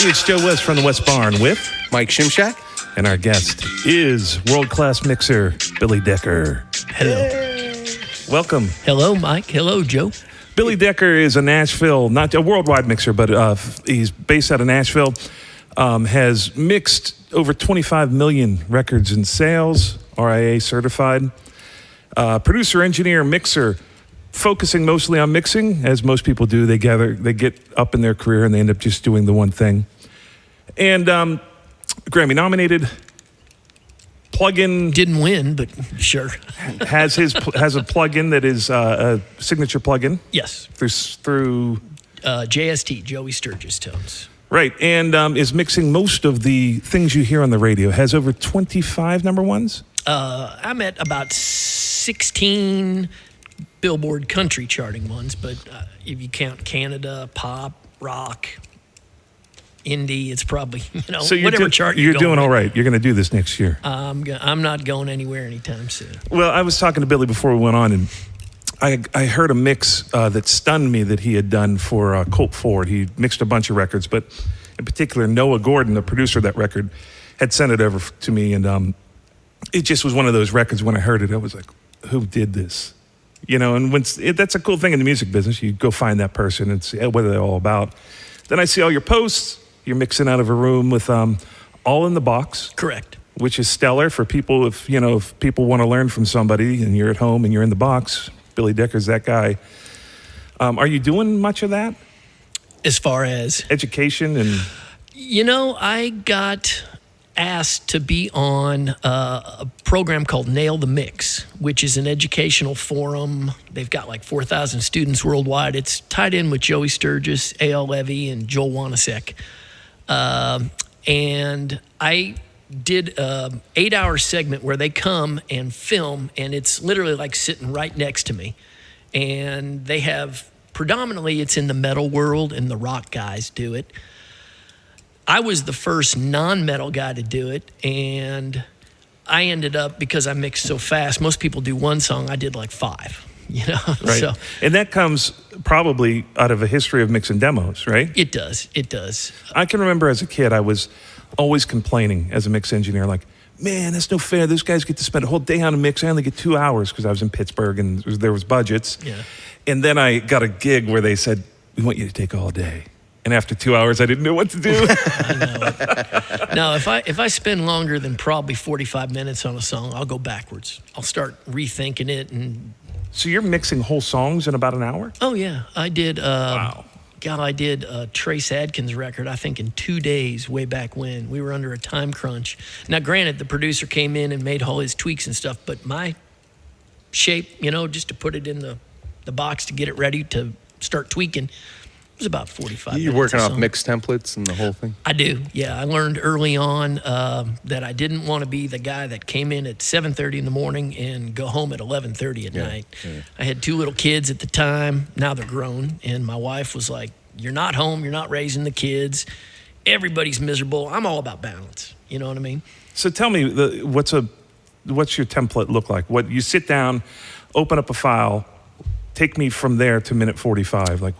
Hey, it's Joe West from the West Barn with Mike Shimshack. And our guest is world-class mixer Billy Decker. Hello. Hey. Welcome. Hello, Mike. Hello, Joe. Billy Decker is a Nashville, not a worldwide mixer, but he's based out of Nashville. Has mixed over 25 million records in sales, RIA certified. Producer, engineer, mixer, focusing mostly on mixing, as most people do. They get up in their career and they end up just doing the one thing. And Grammy nominated. Plugin didn't win, but sure. has a plugin that is a signature plugin. Yes. Through JST, Joey Sturgis Tones. Right, and is mixing most of the things you hear on the radio. Has over 25 number ones. I'm at about 16 Billboard country charting ones, but if you count Canada, pop, rock, indie, it's probably, so whatever chart you're doing all right. You're going to do this next year. I'm not going anywhere anytime soon. Well, I was talking to Billy before we went on, and I heard a mix that stunned me that he had done for Colt Ford. He mixed a bunch of records, but in particular, Noah Gordon, the producer of that record, had sent it over to me, and it just was one of those records. When I heard it, I was like, who did this? And that's a cool thing in the music business. You go find that person and see what they're all about. Then I see all your posts. You're mixing out of a room with all in the box. Correct. Which is stellar for people if people want to learn from somebody and you're at home and you're in the box. Billy Decker's that guy. Are you doing much of that? As far as? Education and... I got asked to be on a program called Nail the Mix, which is an educational forum. They've got like 4,000 students worldwide. It's tied in with Joey Sturgis, A.L. Levy, and Joel Wanasek. And I did an 8-hour segment where they come and film, and it's literally like sitting right next to me. And they have, predominantly it's in the metal world, and the rock guys do it. I was the first non-metal guy to do it, and I ended up, because I mixed so fast, most people do one song, I did like 5. Right. So, and that comes probably out of a history of mixing demos, right? It does. I can remember as a kid, I was always complaining as a mix engineer, like, man, that's no fair. Those guys get to spend a whole day on a mix. I only get 2 hours because I was in Pittsburgh and there was budgets. Yeah. And then I got a gig where they said, we want you to take all day. And after 2 hours, I didn't know what to do. I know. No, if I spend longer than probably 45 minutes on a song, I'll go backwards. I'll start rethinking it. And so you're mixing whole songs in about an hour? Oh, yeah. I did. Wow. God, I did a Trace Adkins record, I think, in 2 days way back when. We were under a time crunch. Now, granted, the producer came in and made all his tweaks and stuff, but my shape, just to put it in the box to get it ready to start tweaking, it was about 45 minutes. You're working off mix templates and the whole thing? I do, yeah. I learned early on that I didn't want to be the guy that came in at 7:30 in the morning and go home at 11:30 at night. Yeah. I had 2 little kids at the time. Now they're grown. And my wife was like, you're not home. You're not raising the kids. Everybody's miserable. I'm all about balance. You know what I mean? So tell me, what's your template look like? What you sit down, open up a file, take me from there to minute 45. Like,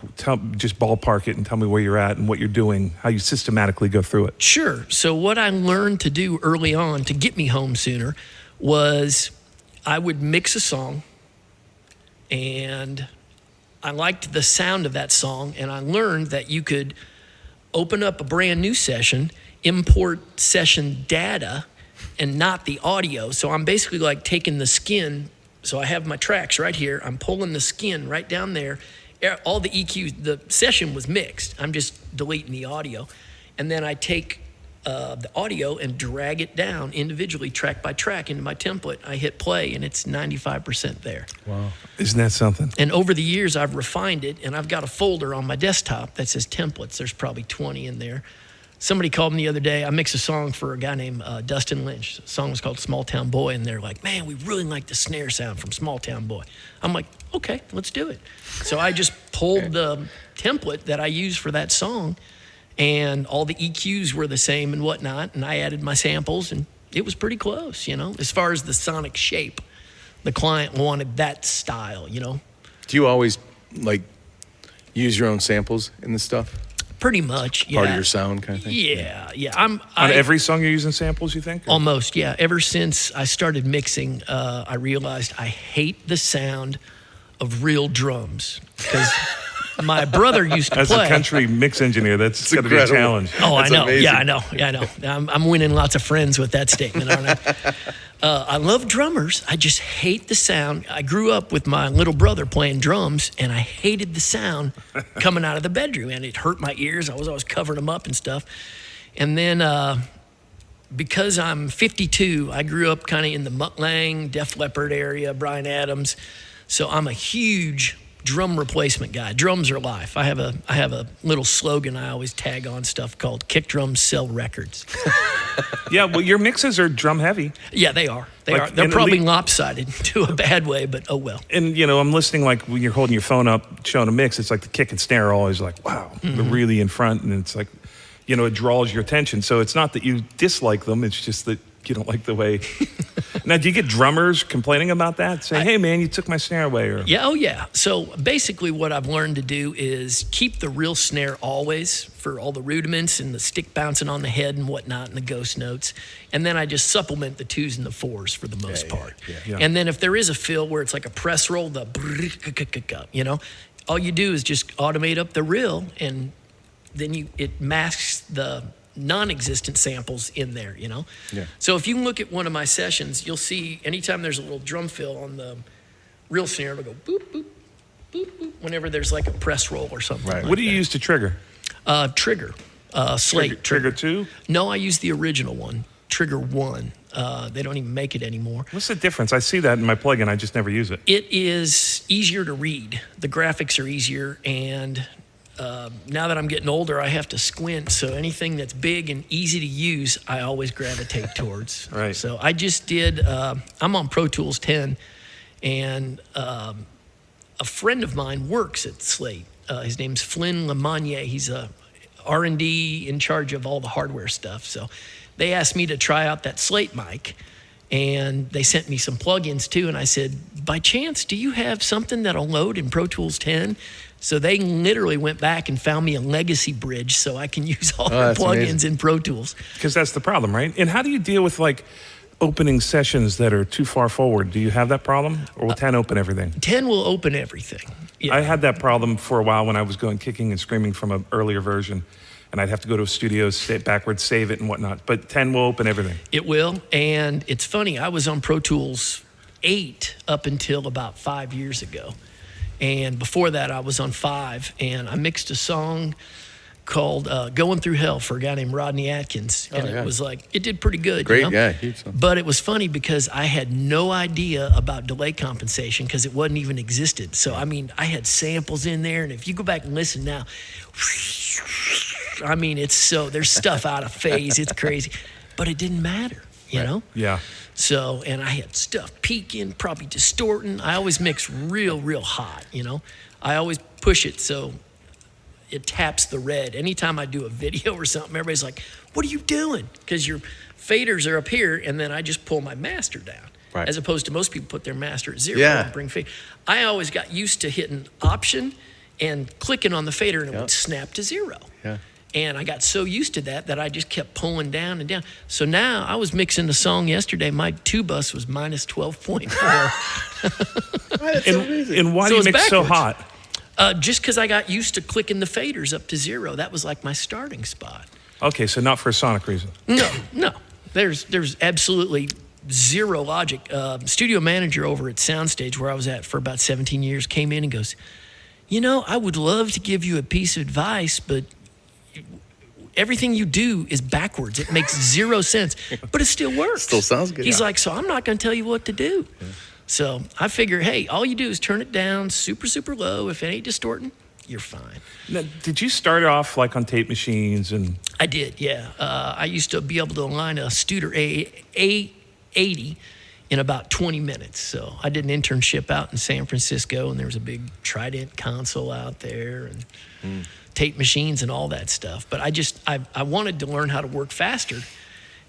just ballpark it and tell me where you're at and what you're doing, how you systematically go through it. Sure. So what I learned to do early on to get me home sooner was I would mix a song, and I liked the sound of that song, and I learned that you could open up a brand new session, import session data, and not the audio. So I'm basically like taking the skin. So I have my tracks right here. I'm pulling the skin right down there. All the EQs, the session was mixed. I'm just deleting the audio. And then I take the audio and drag it down individually, track by track, into my template. I hit play, and it's 95% there. Wow. Isn't that something? And over the years, I've refined it, and I've got a folder on my desktop that says templates. There's probably 20 in there. Somebody called me the other day. I mixed a song for a guy named Dustin Lynch. The song was called Small Town Boy, and they're like, man, we really like the snare sound from Small Town Boy. I'm like, okay, let's do it. So I just pulled the template that I used for that song, and all the EQs were the same and whatnot, and I added my samples, and it was pretty close, as far as the sonic shape. The client wanted that style, Do you always, use your own samples in this stuff? Pretty much, yeah. Part of your sound kind of thing? Yeah. On every song you're using samples, you think? Or? Almost, yeah. Ever since I started mixing, I realized I hate the sound of real drums because my brother used to play. As a country mix engineer, that's going to be a challenge. Oh, That's I know. amazing. Yeah, I know. I'm winning lots of friends with that statement, aren't I? I love drummers. I just hate the sound. I grew up with my little brother playing drums, and I hated the sound coming out of the bedroom, and it hurt my ears. I was always covering them up and stuff. And then because I'm 52, I grew up kind of in the Mutt Lange, Def Leppard area, Bryan Adams. So I'm a huge drum replacement guy. Drums are life. I have a little slogan I always tag on stuff called "Kick drums sell records." Yeah, well, your mixes are drum heavy. Yeah, they are. Like, They're and probably elite- lopsided to a bad way, but oh well. And, I'm listening, like, when you're holding your phone up, showing a mix, it's like the kick and snare are always like, wow, they're really in front, and it's like, it draws your attention. So it's not that you dislike them, it's just that you don't like the way. Now, do you get drummers complaining about that? Saying, hey, man, you took my snare away? Or Yeah, oh yeah. So basically what I've learned to do is keep the real snare always for all the rudiments and the stick bouncing on the head and whatnot and the ghost notes. And then I just supplement the 2s and the 4s for the most part. Yeah. And then if there is a fill where it's like a press roll, all you do is just automate up the rill, and then it masks the non-existent samples in there, Yeah. So if you look at one of my sessions, you'll see anytime there's a little drum fill on the real snare, it'll go boop, boop, boop, boop, whenever there's like a press roll or something. Right. Like what do you that. use to trigger? Trigger, slate. Trigger 2? No, I use the original one, Trigger 1. They don't even make it anymore. What's the difference? I see that in my plugin. I just never use it. It is easier to read. The graphics are easier, and now that I'm getting older, I have to squint. So anything that's big and easy to use, I always gravitate towards. Right. So I just did. I'm on Pro Tools 10, and a friend of mine works at Slate. His name's Flynn Lemonier. He's a R&D in charge of all the hardware stuff. So they asked me to try out that Slate mic, and they sent me some plugins too. And I said, by chance, do you have something that'll load in Pro Tools 10? So they literally went back and found me a legacy bridge so I can use all the that's plugins amazing. in Pro Tools. Because that's the problem, right? And how do you deal with, like, opening sessions that are too far forward? Do you have that problem? Or will 10 open everything? 10 will open everything. Yeah. I had that problem for a while when I was going kicking and screaming from an earlier version. And I'd have to go to a studio, sit backwards, save it and whatnot. But 10 will open everything. It will. And it's funny, I was on Pro Tools 8 up until about 5 years ago. And before that, I was on 5. And I mixed a song called Going Through Hell for a guy named Rodney Atkins. And yeah. it was like, it did pretty good. Great you know? guy. Huge song. But it was funny because I had no idea about delay compensation because it wasn't even existed. So, I mean, I had samples in there. And if you go back and listen now, I mean, there's stuff out of phase. It's crazy. But it didn't matter, you know? Yeah. So, and I had stuff peaking, probably distorting. I always mix real, real hot, you know? I always push it so it taps the red. Anytime I do a video or something, everybody's like, what are you doing? Because your faders are up here, and then I just pull my master down. Right. As opposed to most people put their master at 0 Yeah. and bring fade. I always got used to hitting option and clicking on the fader, and it would snap to 0. Yeah. And I got so used to that I just kept pulling down and down. So now I was mixing the song yesterday. My 2 bus was minus 12.4. That's amazing. And why So do you it's mix so backwards. hot? Just because I got used to clicking the faders up to 0. That was like my starting spot. Okay, so not for a sonic reason. No. There's absolutely zero logic. Studio manager over at Soundstage, where I was at for about 17 years, came in and goes, I would love to give you a piece of advice, but everything you do is backwards. It makes 0 sense, but it still works. Still sounds good. He's Yeah. like, so I'm not going to tell you what to do. Yeah. So I figure, hey, all you do is turn it down super, super low. If it ain't distorting, you're fine. Now, did you start off like on tape machines and? I did, yeah. I used to be able to align a Studer A80 in about 20 minutes. So I did an internship out in San Francisco, and there was a big Trident console out there and tape machines and all that stuff. But I wanted to learn how to work faster.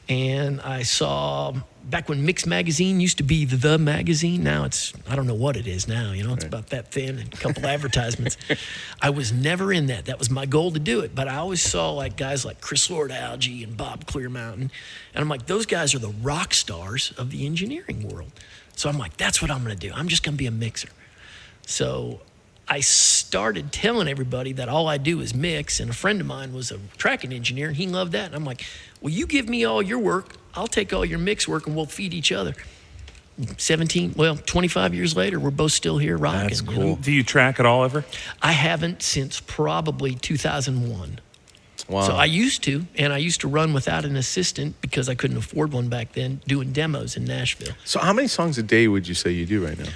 And I saw, back when Mix Magazine used to be the magazine, now it's, I don't know what it is now, it's about that thin and a couple advertisements. I was never in that. That was my goal to do it. But I always saw like guys like Chris Lord-Alge and Bob Clearmountain. And I'm like, those guys are the rock stars of the engineering world. So I'm like, that's what I'm going to do. I'm just going to be a mixer. So I started telling everybody that all I do is mix, and a friend of mine was a tracking engineer, and he loved that. And I'm like, well, you give me all your work, I'll take all your mix work, and we'll feed each other. 25 years later, we're both still here rocking. That's cool. Do you track at all ever? I haven't since probably 2001. Wow. So I used to, and I used to run without an assistant because I couldn't afford one back then, doing demos in Nashville. So how many songs a day would you say you do right now?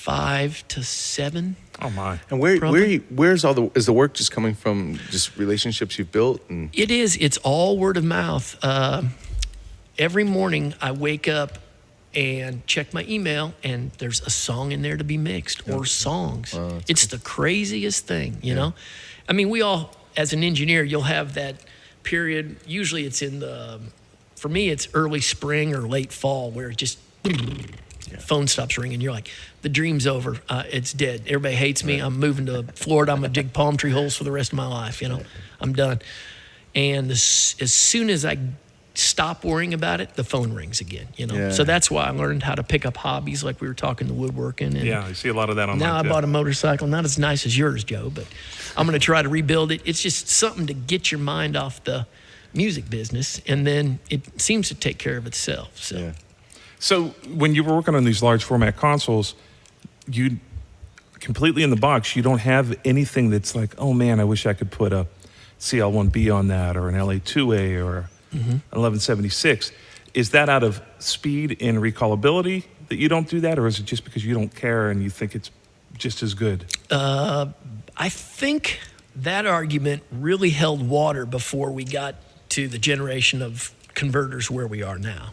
5 to 7. Oh my! And where's is the work just coming from? Just relationships you've built? And It is. It's all word of mouth. Every morning I wake up and check my email, and there's a song in there to be mixed, or songs. Wow, it's the craziest thing, you know. I mean, we all, as an engineer, you'll have that period. Usually, it's for me, it's early spring or late fall, where it just. Phone stops ringing. You're like, the dream's over. It's dead. Everybody hates me. I'm moving to Florida. I'm going to dig palm tree holes for the rest of my life. I'm done. And as soon as I stop worrying about it, the phone rings again. Yeah. So that's why I learned how to pick up hobbies, like we were talking to woodworking. And I see a lot of that online. now I too. bought a motorcycle, not as nice as yours, Joe, but I'm going to try to rebuild it. It's just something to get your mind off the music business, and then it seems to take care of itself. So. Yeah. So when you were working on these large format consoles, you completely in the box, you don't have anything that's like, oh man, I wish I could put a CL1B on that, or an LA2A, or an 1176. Is that out of speed and recallability that you don't do that, or is it just because you don't care and you think it's just as good? I think that argument really held water before we got to the generation of converters where we are now,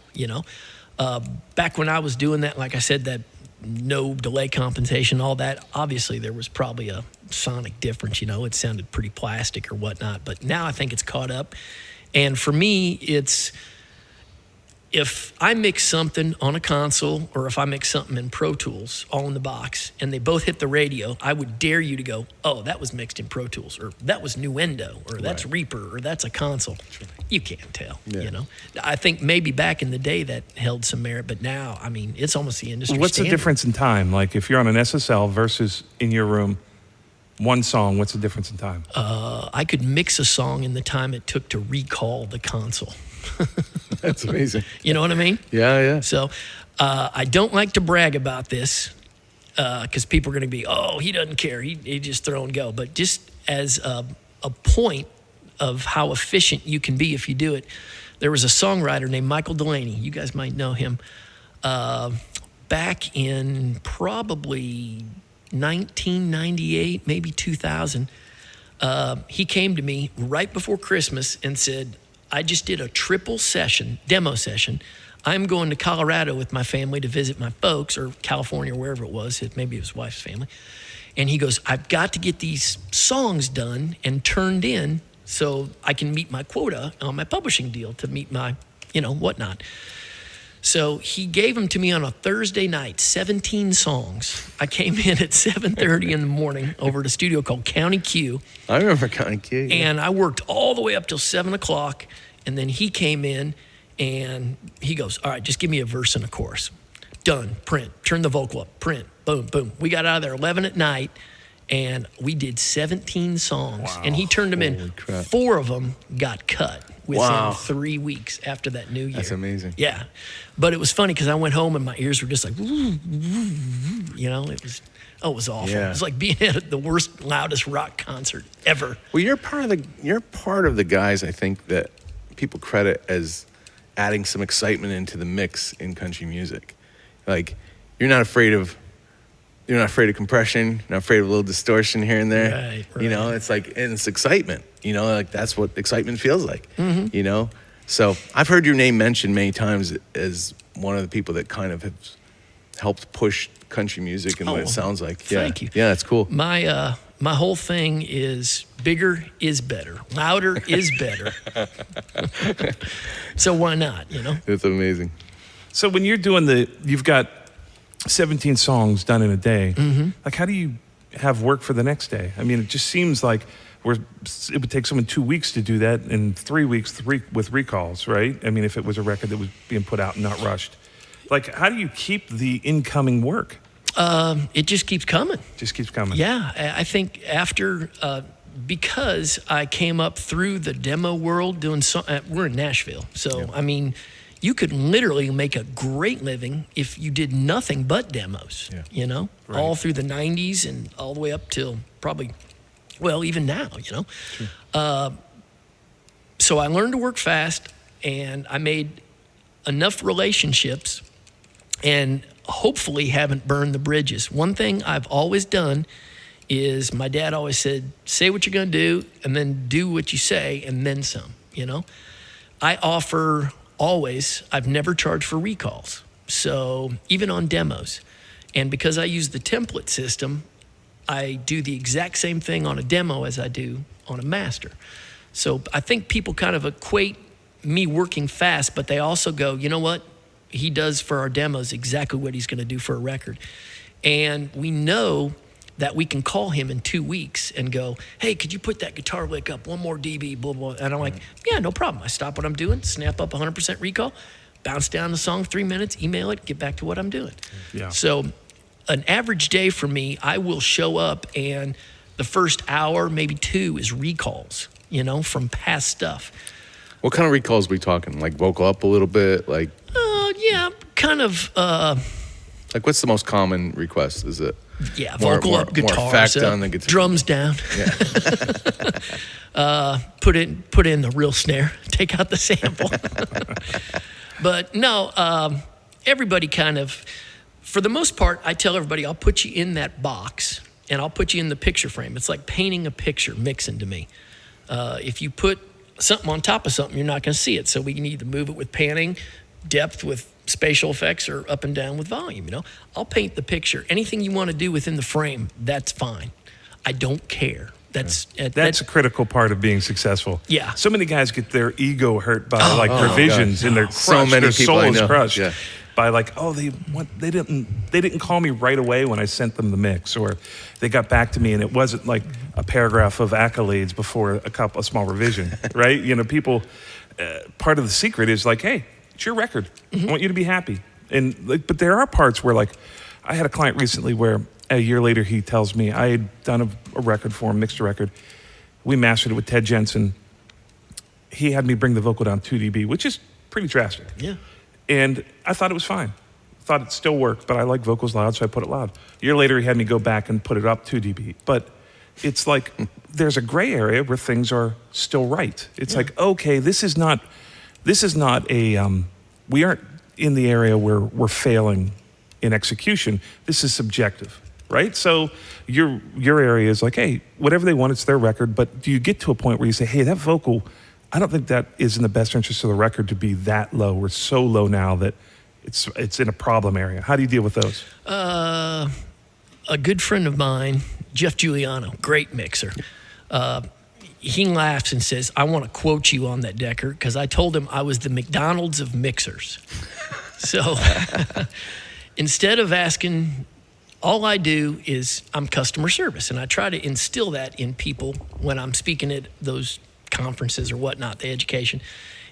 Back when I was doing that, like I said, that no delay compensation, all that, obviously there was probably a sonic difference, it sounded pretty plastic or whatnot, but now I think it's caught up. And for me, it's, if I mix something on a console, or if I mix something in Pro Tools, all in the box, and they both hit the radio, I would dare you to go, oh, that was mixed in Pro Tools, or that was Nuendo, or that's Reaper, or that's a console. You can't tell, I think maybe back in the day that held some merit, but now, I mean, it's almost the industry What's standard. the difference in time? Like if you're on an SSL versus in your room, one song, what's the difference in time? I could mix a song in the time it took to recall the console. That's amazing. You know what I mean? Yeah. So I don't like to brag about this because people are going to be, oh, he doesn't care. He just throw and go. But just as a point of how efficient you can be if you do it, there was a songwriter named Michael Delaney. You guys might know him. Back in probably 1998, maybe 2000, he came to me right before Christmas and said, I just did a triple demo session. I'm going to Colorado with my family to visit my folks, or California, or wherever it was. Maybe it was his wife's family. And he goes, I've got to get these songs done and turned in so I can meet my quota on my publishing deal to meet my, whatnot. So he gave them to me on a Thursday night, 17 songs. I came in at 7:30 in the morning over at a studio called County Q. I remember County Q. Yeah. And I worked all the way up till 7 o'clock. And then he came in and he goes, all right, just give me a verse and a chorus. Done, print, turn the vocal up, print, boom, boom. We got out of there 11 at night and we did 17 songs. Wow. And he turned them in. Holy crap. 4 of them got cut within Wow. 3 weeks after that new year. That's amazing. Yeah. But it was funny because I went home and my ears were just like, it was awful. Yeah. It was like being at the worst, loudest rock concert ever. Well, you're part of the guys I think that people credit as adding some excitement into the mix in country music. Like you're not afraid of compression, you're not afraid of a little distortion here and there. Right. It's like, and it's excitement. Like that's what excitement feels like. Mm-hmm. So I've heard your name mentioned many times as one of the people that kind of have helped push country music and what it sounds like. Yeah. Thank you. Yeah, that's cool. My my whole thing is bigger is better, louder is better. So why not, you know? It's amazing. So when you're doing you've got 17 songs done in a day. Like, how do you have work for the next day? I mean, it just seems like it would take someone 2 weeks to do that, and 3 weeks with recalls, right? I mean, if it was a record that was being put out and not rushed. Like, how do you keep the incoming work? It just keeps coming. Just keeps coming. Yeah, I think after, because I came up through the demo world doing we're in Nashville. So, I mean, you could literally make a great living if you did nothing but demos, you know, all through the 90s and all the way up till probably, well, even now, you know. Sure. So I learned to work fast, and I made enough relationships and hopefully haven't burned the bridges. One thing I've always done is my dad always said, say what you're going to do and then do what you say and then some, you know. I offer always, I've never charged for recalls. So even on demos. And because I use the template system, I do the exact same thing on a demo as I do on a master. So I think people kind of equate me working fast, but they also go, you know what? He does for our demos exactly what he's going to do for a record. And we know that we can call him in 2 weeks and go, hey, could you put that guitar lick up 1 more dB, blah, blah. And I'm like, yeah, no problem. I stop what I'm doing, snap up 100% recall, bounce down the song 3 minutes, email it, get back to what I'm doing. Yeah. So an average day for me, I will show up and the first hour, maybe 2 is recalls, you know, from past stuff. What kind of recalls are we talking? Like vocal up a little bit? Like, yeah, kind of. Like, what's the most common request? Is it? Yeah, vocal up, guitars up, on the guitar. Drums down. Yeah. Put in the real snare. Take out the sample. But no, everybody kind of, for the most part, I tell everybody, I'll put you in that box and I'll put you in the picture frame. It's like painting a picture, mixing to me. If you put something on top of something, you're not going to see it. So we can either move it with panning, depth with spatial effects, or up and down with volume, you know. I'll paint the picture. Anything you want to do within the frame, that's fine. I don't care. That's a critical part of being successable. Yeah. So many guys get their ego hurt by revisions and they're crushed. So many their people soul I is know. crushed. Yeah. By like, they didn't call me right away when I sent them the mix, or they got back to me and it wasn't like a paragraph of accolades before a small revision, right? You know, people, part of the secret is like, hey, it's your record. I want you to be happy. And like, but there are parts where, like, I had a client recently where a year later he tells me I had done a record for him, mixed a record. We mastered it with Ted Jensen. He had me bring the vocal down 2 dB, which is pretty drastic. Yeah. And I thought it was fine. Thought it still worked, but I like vocals loud, so I put it loud. A year later, he had me go back and put it up 2 dB. But it's like there's a gray area where things are still right. It's like, okay, this is not a, we aren't in the area where we're failing in execution. This is subjective, right? So your area is like, hey, whatever they want, it's their record. But do you get to a point where you say, hey, that vocal, I don't think that is in the best interest of the record to be that low. We're so low now that it's in a problem area. How do you deal with those? A good friend of mine, Jeff Giuliano, great mixer. He laughs and says, I want to quote you on that, Decker, because I told him I was the McDonald's of mixers. So instead of asking, all I do is I'm customer service, and I try to instill that in people when I'm speaking at those conferences or whatnot, the education.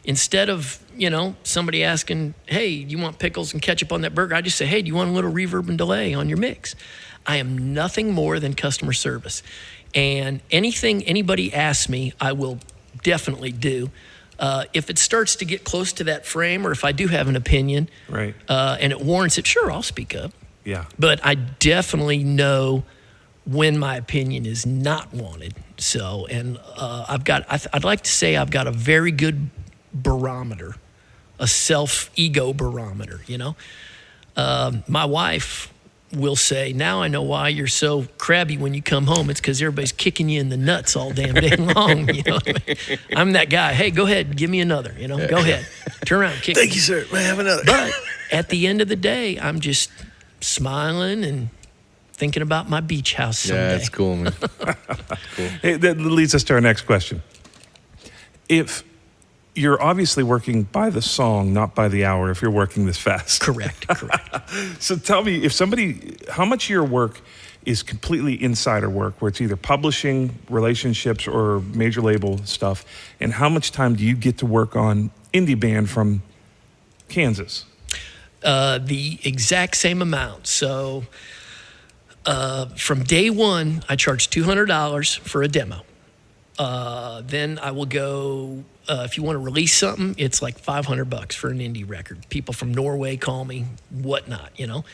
Instead of, you know, somebody asking, hey, you want pickles and ketchup on that burger? I just say, hey, do you want a little reverb and delay on your mix? I am nothing more than customer service. And anything anybody asks me, I will definitely do. If it starts to get close to that frame, or if I do have an opinion, right, and it warrants it, sure, I'll speak up. Yeah. But I definitely know when my opinion is not wanted. So, and I'd like to say I've got a very good barometer, a self-ego barometer, you know. My wife will say, now I know why you're so crabby when you come home. It's because everybody's kicking you in the nuts all damn day long. You know what I mean? I'm that guy. Hey, go ahead, give me another. You know, go ahead, turn around, kick. Thank you, sir. May I have another? But at the end of the day, I'm just smiling and thinking about my beach house someday. Yeah, that's cool, man. Cool. Hey, that leads us to our next question. If you're obviously working by the song, not by the hour, if you're working this fast. Correct. So tell me, how much of your work is completely insider work, where it's either publishing, relationships, or major label stuff, and how much time do you get to work on indie band from Kansas? The exact same amount. So from day one, I charge $200 for a demo. Then I will go, if you want to release something, it's like $500 for an indie record. People from Norway call me, whatnot, you know.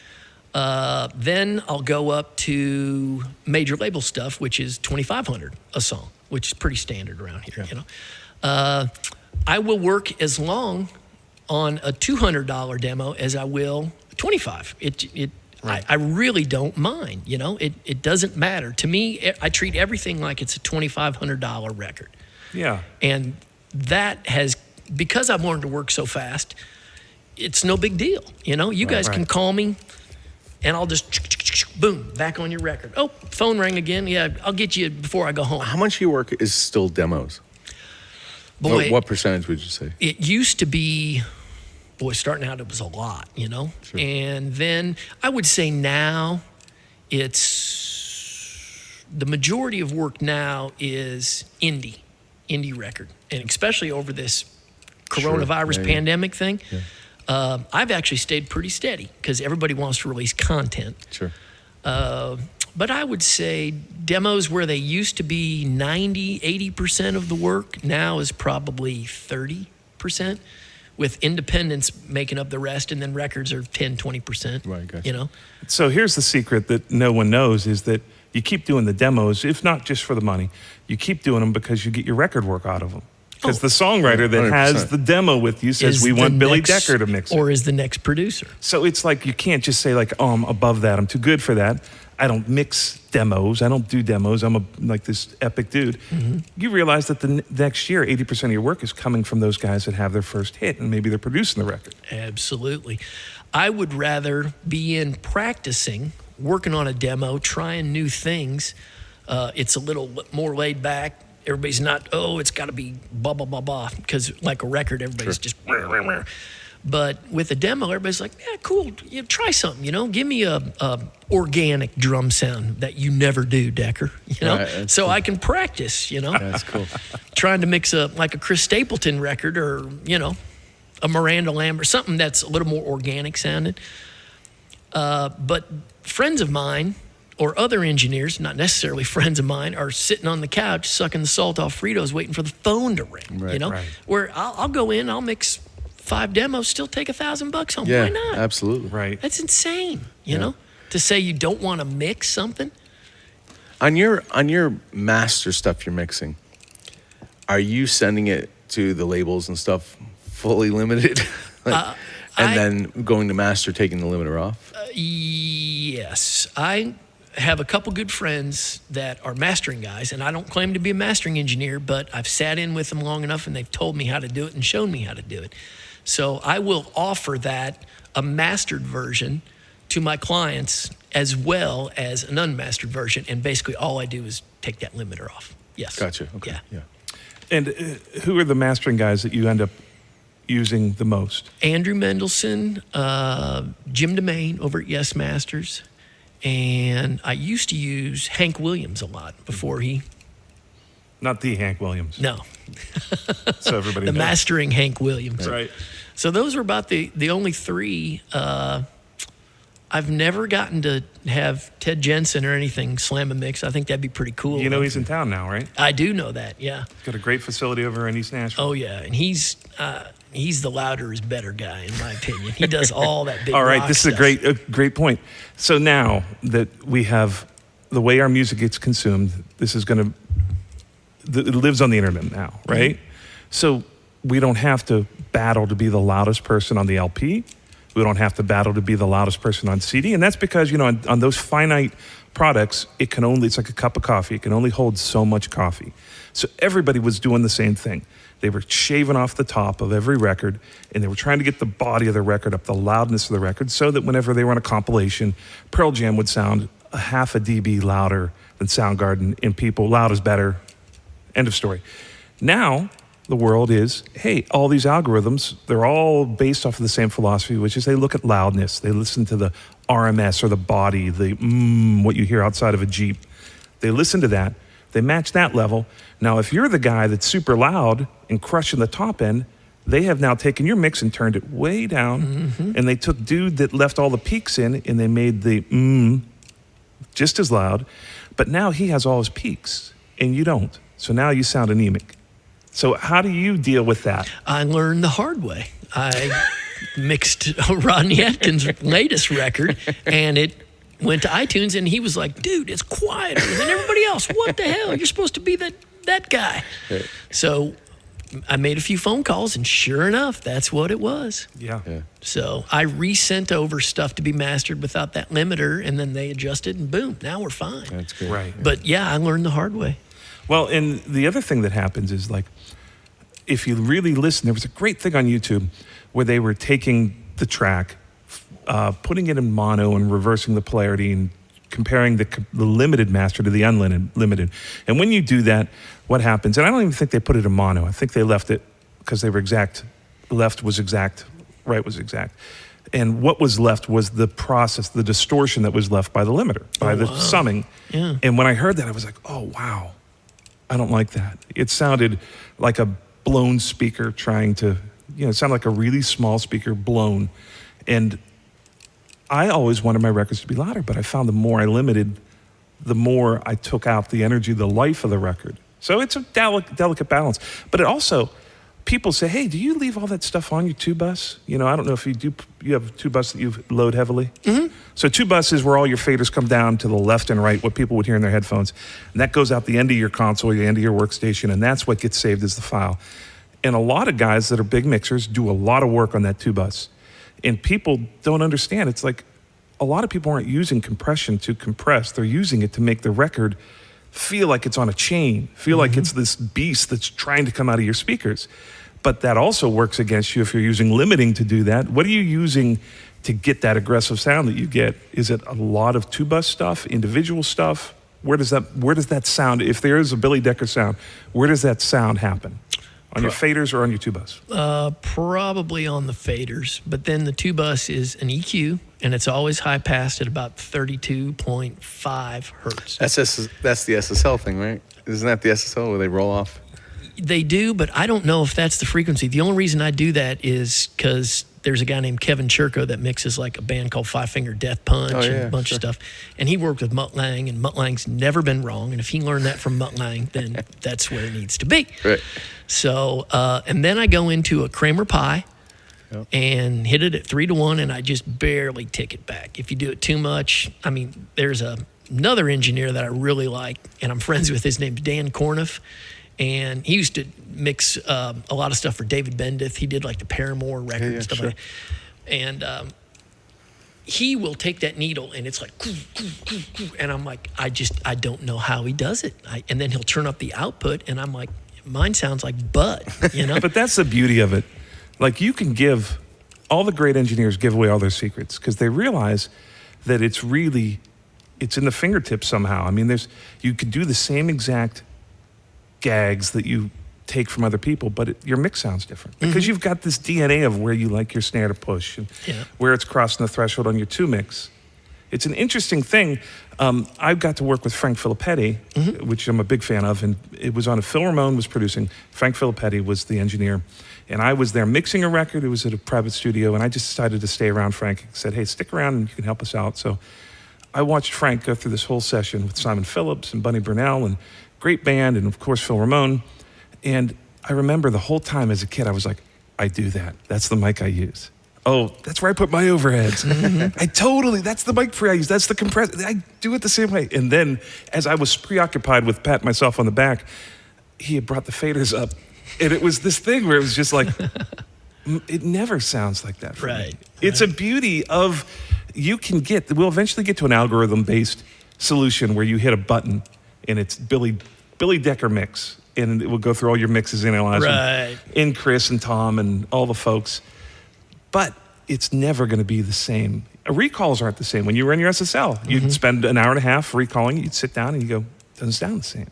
Then I'll go up to major label stuff, which is $2,500 a song, which is pretty standard around here, you know. I will work as long on a $200 demo as I will $25. Right. I really don't mind, you know. It doesn't matter. To me, I treat everything like it's a $2,500 record. Yeah. And that has, because I've learned to work so fast, it's no big deal, you know. You guys can call me, and I'll just, boom, back on your record. Oh, phone rang again. Yeah, I'll get you before I go home. How much of your work is still demos? Boy, what percentage would you say? It used to be, starting out, it was a lot, you know? Sure. And then I would say now it's, the majority of work now is indie record. And especially over this coronavirus pandemic thing. Yeah. I've actually stayed pretty steady because everybody wants to release content. Sure. But I would say demos where they used to be 90, 80% of the work now is probably 30%, with independents making up the rest, and then records are 10, 20%. Right, gotcha. You know? So here's the secret that no one knows is that you keep doing the demos, if not just for the money, you keep doing them because you get your record work out of them. Because the songwriter that 100%. Has the demo with you says, we want Billy Decker to mix it. Or is the next producer. So it's like, you can't just say like, oh, I'm above that, I'm too good for that. I don't mix demos, I don't do demos, I'm like this epic dude. Mm-hmm. You realize that the next year, 80% of your work is coming from those guys that have their first hit, and maybe they're producing the record. Absolutely. I would rather be in practicing, working on a demo, trying new things. It's a little more laid back. Everybody's not, it's got to be blah, blah, blah, blah. Because like a record, everybody's just, rah, rah, rah. But with a demo, everybody's like, yeah, cool, try something, you know? Give me a organic drum sound that you never do, Decker, you know? Right, so cool. I can practice, you know? That's cool. Trying to mix like a Chris Stapleton record, or, you know, a Miranda Lambert, something that's a little more organic sounding. But friends of mine, or other engineers, not necessarily friends of mine, are sitting on the couch sucking the salt off Fritos waiting for the phone to ring, you know? Right. Where I'll go in, I'll mix 5 demos, still take $1,000 home. Yeah, why not? Absolutely. Right. That's insane, you know? To say you don't want to mix something. On your master stuff you're mixing, are you sending it to the labels and stuff fully limited? Then going to master, taking the limiter off? Yes. I have a couple good friends that are mastering guys, and I don't claim to be a mastering engineer, but I've sat in with them long enough, and they've told me how to do it and shown me how to do it. So I will offer that, a mastered version, to my clients as well as an unmastered version, and basically all I do is take that limiter off. Yes. Gotcha. Okay. Yeah. And who are the mastering guys that you end up using the most? Andrew Mendelson, Jim DeMaine over at Yes Masters, and I used to use Hank Williams a lot before he... Not the Hank Williams. No. So everybody the knows. mastering Hank Williams. Right. So those were about the only 3. I've never gotten to have Ted Jensen or anything slam a mix. I think that'd be pretty cool. You know he's in town now, right? I do know that, yeah. He's got a great facility over in East Nashville. Oh, yeah. And he's the louder is better guy, in my opinion. He does all that big All right, rock this stuff. is a great point. So now that we have the way our music gets consumed, this is going to... It lives on the internet now, right? Mm-hmm. So we don't have to battle to be the loudest person on the LP. We don't have to battle to be the loudest person on CD. And that's because, you know, on those finite products, it's like a cup of coffee. It can only hold so much coffee. So everybody was doing the same thing. They were shaving off the top of every record, and they were trying to get the body of the record up, the loudness of the record, so that whenever they were on a compilation, Pearl Jam would sound a half a dB louder than Soundgarden, and people, loud is better, end of story. Now, the world is, hey, all these algorithms, they're all based off of the same philosophy, which is they look at loudness. They listen to the RMS or the body, the what you hear outside of a Jeep. They listen to that. They match that level. Now, if you're the guy that's super loud and crushing the top end, they have now taken your mix and turned it way down, and they took dude that left all the peaks in, and they made the just as loud, but now he has all his peaks, and you don't. So now you sound anemic. So how do you deal with that? I learned the hard way. I mixed Rodney Atkins' latest record, and it went to iTunes, and he was like, dude, it's quieter than everybody else. What the hell? You're supposed to be that guy. Right. So I made a few phone calls, and sure enough, that's what it was. Yeah. So I resent over stuff to be mastered without that limiter, and then they adjusted, and boom, now we're fine. That's good. Right. But yeah, I learned the hard way. Well, and the other thing that happens is, like, if you really listen, there was a great thing on YouTube where they were taking the track, putting it in mono and reversing the polarity and comparing the limited master to the unlimited. And when you do that, what happens? And I don't even think they put it in mono. I think they left it because they were exact. Left was exact, right was exact. And what was left was the process, the distortion that was left by the limiter, by the summing. Yeah. And when I heard that, I was like, oh, wow. I don't like that. It sounded like a blown speaker trying to, it sounded like a really small speaker blown. And I always wanted my records to be louder, but I found the more I limited, the more I took out the energy, the life of the record. So it's a delicate balance. But it also, people say, hey, do you leave all that stuff on your two bus? I don't know if you do, you have two bus that you load heavily? Mm-hmm. So two bus is where all your faders come down to the left and right, what people would hear in their headphones. And that goes out the end of your console, the end of your workstation, and that's what gets saved as the file. And a lot of guys that are big mixers do a lot of work on that two bus. And people don't understand. It's like a lot of people aren't using compression to compress. They're using it to make the record feel like it's on a chain, feel like it's this beast that's trying to come out of your speakers. But that also works against you if you're using limiting to do that. What are you using to get that aggressive sound that you get? Is it a lot of two-bus stuff, individual stuff? Where does that sound, if there is a Billy Decker sound, where does that sound happen? On your faders or on your two-bus? Probably on the faders, but then the two-bus is an EQ, and it's always high-passed at about 32.5 hertz. That's the SSL thing, right? Isn't that the SSL where they roll off? They do, but I don't know if that's the frequency. The only reason I do that is because there's a guy named Kevin Churko that mixes like a band called Five Finger Death Punch and a bunch of stuff. And he worked with Mutt Lange, and Mutt Lange's never been wrong. And if he learned that from Mutt Lange, then that's where it needs to be. Right. So, and then I go into a Kramer Pi and hit it at 3-to-1, and I just barely tick it back. If you do it too much, I mean, there's another engineer that I really like, and I'm friends with. His name's Dan Corniff. And he used to mix a lot of stuff for David Bendith. He did like the Paramore record and stuff like that. And he will take that needle and it's like, and I'm like, I don't know how he does it. And then he'll turn up the output and I'm like, mine sounds like Bud, But that's the beauty of it. Like all the great engineers give away all their secrets because they realize that it's in the fingertips somehow. I mean, you could do the same exact gags that you take from other people, but your mix sounds different because you've got this DNA of where you like your snare to push and where it's crossing the threshold on your two mix. It's an interesting thing. I've got to work with Frank Filippetti, which I'm a big fan of, and it was on a Phil Ramone was producing. Frank Filippetti was the engineer, and I was there mixing a record. It was at a private studio, and I just decided to stay around Frank. He said, hey, stick around and you can help us out. So I watched Frank go through this whole session with Simon Phillips and Bunny Burnell and great band, and of course Phil Ramone. And I remember the whole time as a kid, I was like, I do that. That's the mic I use. Oh, that's where I put my overheads. That's the mic pre I use. That's the compressor. I do it the same way. And then as I was preoccupied with patting myself on the back, he had brought the faders up. And it was this thing where it was just like, it never sounds like that for me. It's a beauty of, we'll eventually get to an algorithm-based solution where you hit a button and it's Billy Decker mix, and it will go through all your mixes and analyze them. And Chris and Tom and all the folks. But it's never going to be the same. Recalls aren't the same. When you run your SSL, you'd spend an hour and a half recalling, you'd sit down and you go, doesn't sound the same.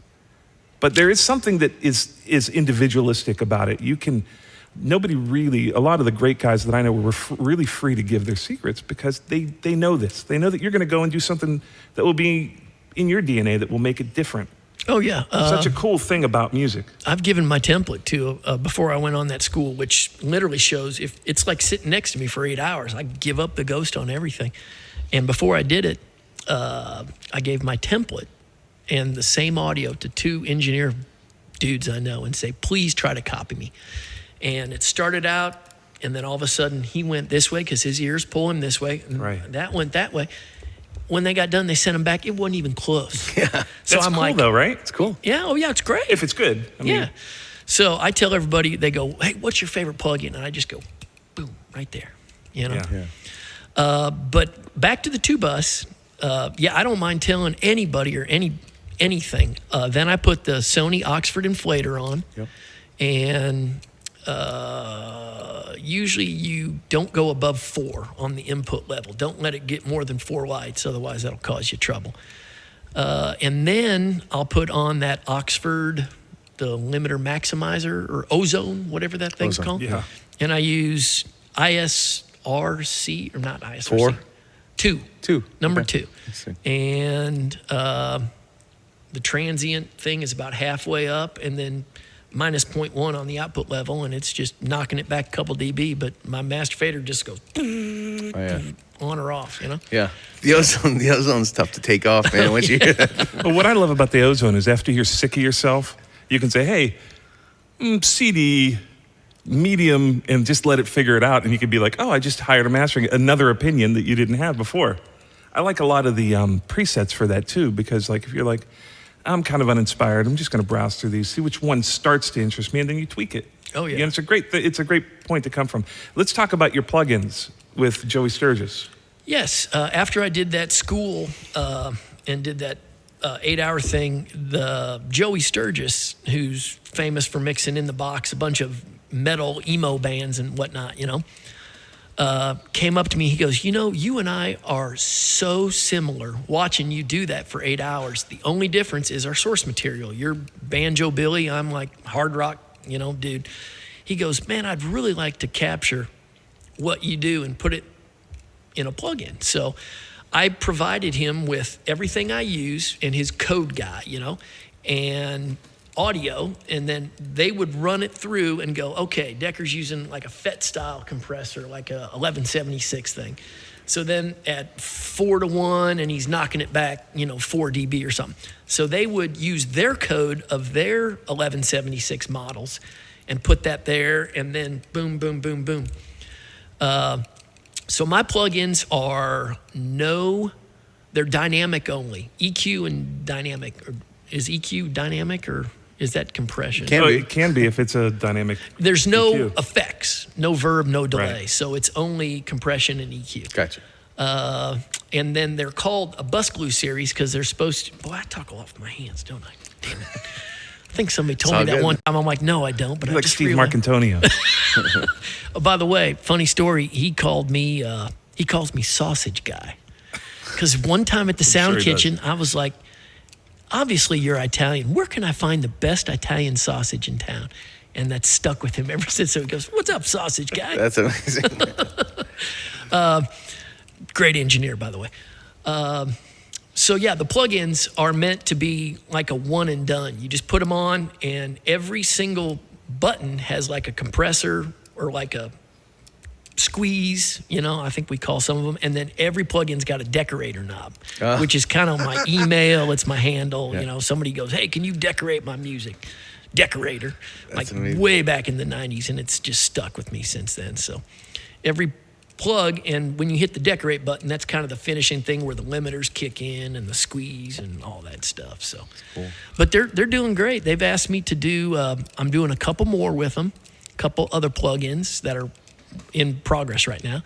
But there is something that is individualistic about it. Nobody really, a lot of the great guys that I know were really free to give their secrets because they know this. They know that you're going to go and do something that will be in your DNA that will make it different. Oh, yeah. Such a cool thing about music. I've given my template to before I went on that school, which literally shows if it's like sitting next to me for 8 hours. I give up the ghost on everything. And before I did it, I gave my template and the same audio to 2 engineer dudes I know and say, please try to copy me. And it started out, and then all of a sudden he went this way because his ears pull him this way. And that went that way. When they got done, they sent him back. It wasn't even close. Yeah. So That's I'm cool, like, though, right? It's cool. yeah, oh yeah, it's great. If it's good. I mean, yeah. So I tell everybody, they go, hey, what's your favorite plugin? And I just go, boom, right there. You know? Yeah. But back to the 2-bus. I don't mind telling anybody or anything. Then I put the Sony Oxford Inflator on. Yep. And usually you don't go above 4 on the input level. Don't let it get more than 4 lights, otherwise that'll cause you trouble. And then I'll put on that Oxford, the limiter maximizer or ozone, whatever that thing's Ozone, called. yeah. And I use ISRC, or not ISRC. 4? 2. Number Okay. 2. Let's see. And the transient thing is about halfway up, and then minus 0.1 on the output level, and it's just knocking it back a couple dB, but my master fader just goes on or off, you know? Yeah. The ozone's tough to take off, man, once you hear that. But what I love about the ozone is after you're sick of yourself, you can say, hey, CD, medium, and just let it figure it out. And you can be like, oh, I just hired a mastering, another opinion that you didn't have before. I like a lot of the presets for that too, because like if you're like, I'm kind of uninspired, I'm just going to browse through these, see which one starts to interest me, and then you tweak it. Oh, yeah. And it's a great point to come from. Let's talk about your plugins with Joey Sturgis. Yes. After I did that school and did that 8-hour thing, the Joey Sturgis, who's famous for mixing in the box a bunch of metal emo bands and whatnot, you know, came up to me. He goes, you know, you and I are so similar watching you do that for 8 hours. The only difference is our source material. You're banjo Billy. I'm like hard rock, you know, dude. He goes, man, I'd really like to capture what you do and put it in a plugin. So I provided him with everything I use and his code guy, you know, and audio, and then they would run it through and go, okay, Decker's using like a FET style compressor, like a 1176 thing. So then at 4-to-1, and he's knocking it back, you know, 4 dB or something. So they would use their code of their 1176 models and put that there, and then boom, boom, boom, boom. So my plugins are they're dynamic only. EQ and dynamic. Is EQ dynamic or is that compression? It can be if it's a dynamic. There's no EQ. effects, no verb, no delay. Right. So it's only compression and EQ. Gotcha. And then they're called a bus glue series because they're supposed to. Boy, I talk a lot with my hands, don't I? Damn it. I think somebody told me all that good. one time. I'm like, no, I don't. But You're I like just Steve realized. Marcantonio. Oh, by the way, funny story. He calls me sausage guy. Because one time at the sound sure he kitchen, I was like, obviously you're Italian. Where can I find the best Italian sausage in town? And that's stuck with him ever since. So he goes, what's up, sausage guy? That's amazing. Great engineer, by the way. So yeah, the plugins are meant to be like a one and done. You just put them on, and every single button has like a compressor or like a squeeze, you know, I think we call some of them. And then every plugin's got a decorator knob, which is kind of my email. It's my handle. Yeah. You know, somebody goes, hey, can you decorate my music? Decorator. That's like amazing. way back in the 90s, and it's just stuck with me since then. So every plug, and when you hit the decorate button, that's kind of the finishing thing where the limiters kick in and the squeeze and all that stuff. So, cool. But they're doing great. They've asked me to do. I'm doing a couple more with them, a couple other plugins that are in progress right now.